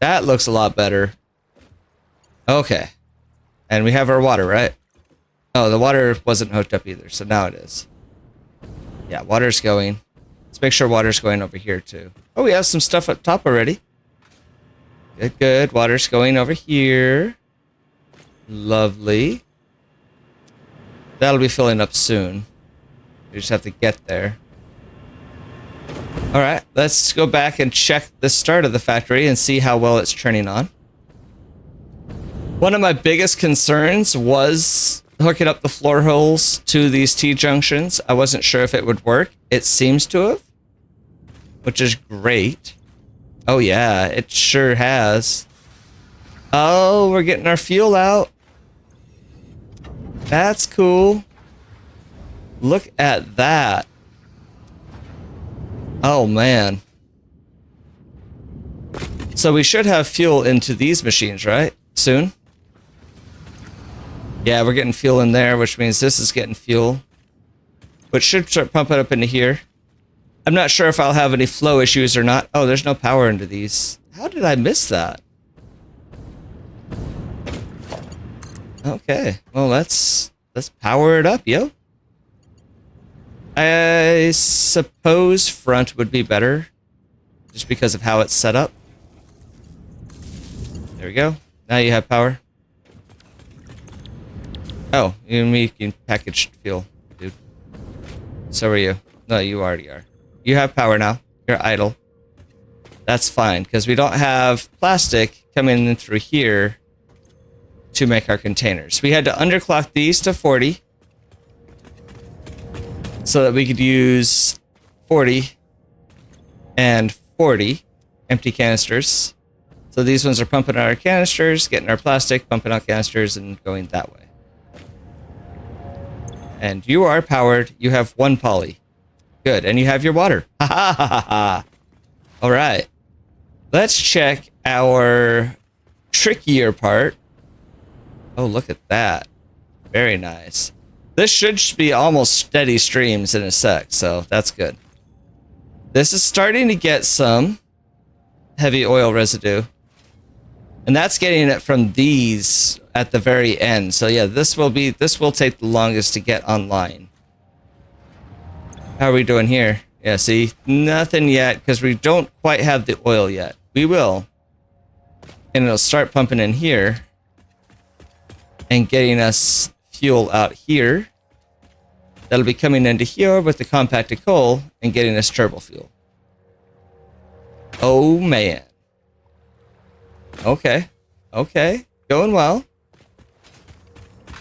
A: That looks a lot better. Okay. And we have our water, right? Oh, the water wasn't hooked up either, so now it is. Yeah, water's going. Let's make sure water's going over here too. Oh, we have some stuff up top already. Good, good. Water's going over here. Lovely. That'll be filling up soon. We just have to get there. All right, let's go back and check the start of the factory and see how well it's turning on. One of my biggest concerns was hooking up the floor holes to these T-junctions. I wasn't sure if it would work. It seems to have, which is great. Oh yeah, it sure has. Oh, we're getting our fuel out. That's cool. Look at that. Oh, man. So we should have fuel into these machines, right? Soon? Yeah, we're getting fuel in there, which means this is getting fuel. Which should start pumping up into here. I'm not sure if I'll have any flow issues or not. Oh, there's no power into these. How did I miss that? Okay, well, let's power it up, yo. I suppose front would be better, just because of how it's set up. There we go. Now you have power. Oh, you making packaged fuel, dude. So are you. No, you already are. You have power now. You're idle. That's fine, because we don't have plastic coming in through here to make our containers. We had to underclock these to 40 so that we could use 40 and 40 empty canisters. So these ones are pumping out our canisters, getting our plastic, pumping out canisters, and going that way. And you are powered. You have one poly. Good. And you have your water. Ha ha ha ha ha. All right. Let's check our trickier part. Oh, look at that. Very nice. This should be almost steady streams in a sec, so that's good. This is starting to get some heavy oil residue. And that's getting it from these at the very end. So yeah, this will take the longest to get online. How are we doing here? Yeah, see, nothing yet because we don't quite have the oil yet. We will. And it'll start pumping in here and getting us fuel out here. That'll be coming into here with the compacted coal and getting us turbo fuel. Oh man. Okay. Okay. Going well.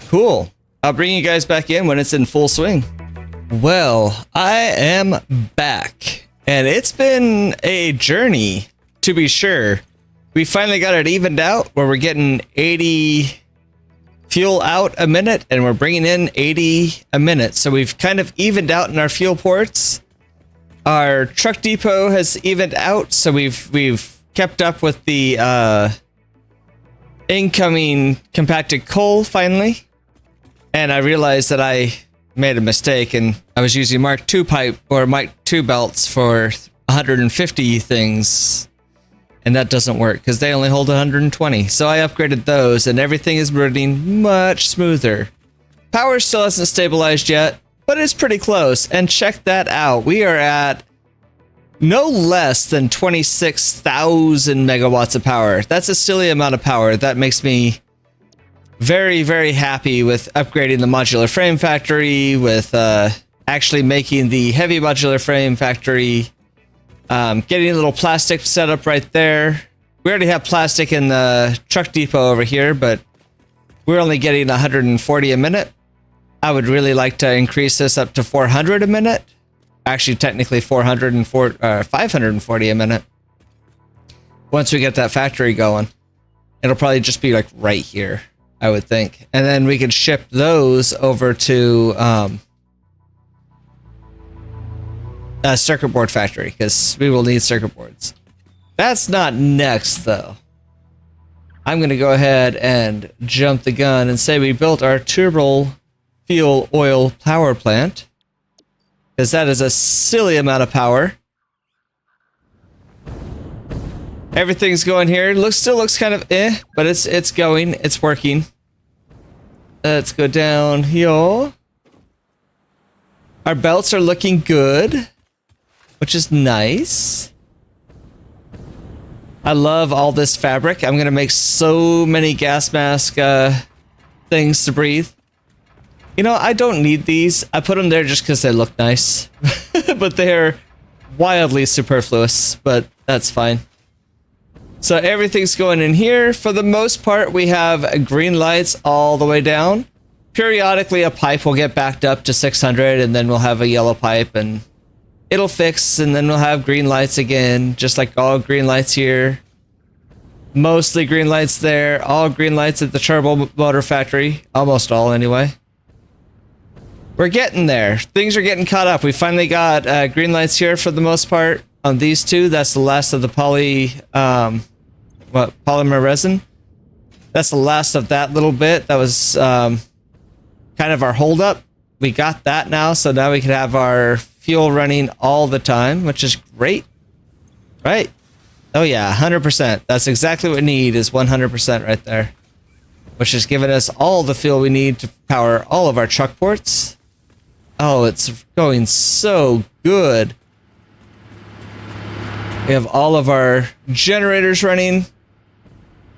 A: Cool. I'll bring you guys back in when it's in full swing. Well, I am back. And it's been a journey, to be sure. We finally got it evened out where we're getting 80 fuel out a minute and we're bringing in 80 a minute. So we've kind of evened out in our fuel ports. Our truck depot has evened out, so we've kept up with the incoming compacted coal finally. And I realized that I made a mistake and I was using Mark II pipe or Mark II belts for 150 things. And that doesn't work because they only hold 120. So I upgraded those and everything is running much smoother. Power still hasn't stabilized yet, but it's pretty close. And check that out. We are at no less than 26,000 megawatts of power. That's a silly amount of power. That makes me very, very happy with upgrading the modular frame factory, with actually making the heavy modular frame factory, getting a little plastic set up right there. We already have plastic in the truck depot over here, but we're only getting 140 a minute. I would really like to increase this up to 400 a minute. Actually, technically 540 a minute. Once we get that factory going, it'll probably just be like right here, I would think. And then we could ship those over to a circuit board factory because we will need circuit boards. That's not next though. I'm going to go ahead and jump the gun and say we built our turbo fuel oil power plant. Because that is a silly amount of power. Everything's going here. Still looks kind of but it's going. It's working. Let's go down here. Our belts are looking good, which is nice. I love all this fabric. I'm gonna make so many gas mask things to breathe. You know, I don't need these. I put them there just because they look nice. But they're wildly superfluous, but that's fine. So everything's going in here. For the most part, we have green lights all the way down. Periodically, a pipe will get backed up to 600, and then we'll have a yellow pipe, and it'll fix, and then we'll have green lights again, just like all green lights here. Mostly green lights there. All green lights at the turbo motor factory. Almost all, anyway. We're getting there. Things are getting caught up. We finally got green lights here for the most part on these two. That's the last of the polymer resin. That's the last of that little bit. That was kind of our holdup. We got that now, so now we can have our fuel running all the time, which is great. Right? Oh yeah, 100%. That's exactly what we need is 100% right there. Which is giving us all the fuel we need to power all of our truck ports. Oh, it's going so good. We have all of our generators running.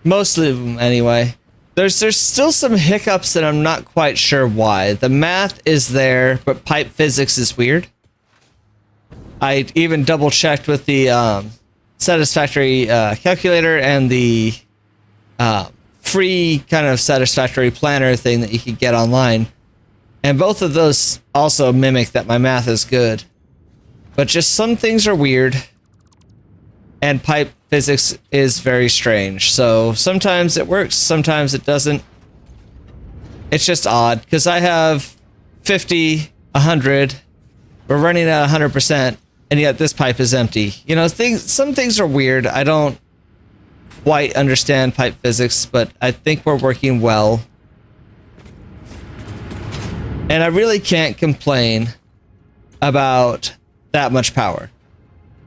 A: Most of them, anyway. There's still some hiccups and I'm not quite sure why. The math is there, but pipe physics is weird. I even double checked with the Satisfactory calculator and the free kind of Satisfactory planner thing that you could get online. And both of those also mimic that my math is good. But just some things are weird. And pipe physics is very strange. So sometimes it works, sometimes it doesn't. It's just odd, because I have 50, 100, We're running at 100%, and yet this pipe is empty. You know, some things are weird. I don't quite understand pipe physics, but I think we're working well. And I really can't complain about that much power.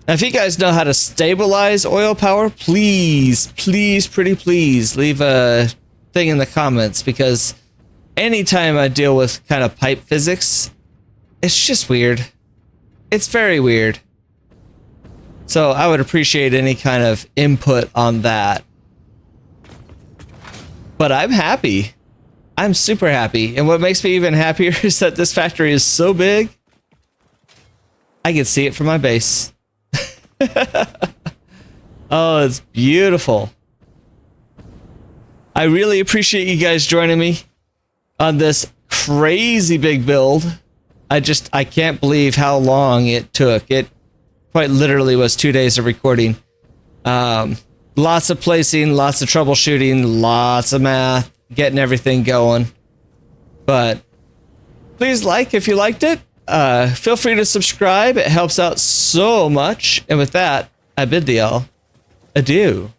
A: Now, if you guys know how to stabilize oil power, please, please, pretty please, leave a thing in the comments, because anytime I deal with kind of pipe physics, it's just weird. It's very weird. So I would appreciate any kind of input on that. But I'm happy. I'm super happy. And what makes me even happier is that this factory is so big, I can see it from my base. Oh, it's beautiful. I really appreciate you guys joining me on this crazy big build. I can't believe how long it took. It quite literally was 2 days of recording. Lots of placing, lots of troubleshooting, lots of math, getting everything going. But please like if you liked it. Feel free to subscribe. It helps out so much. And with that, I bid thee all adieu.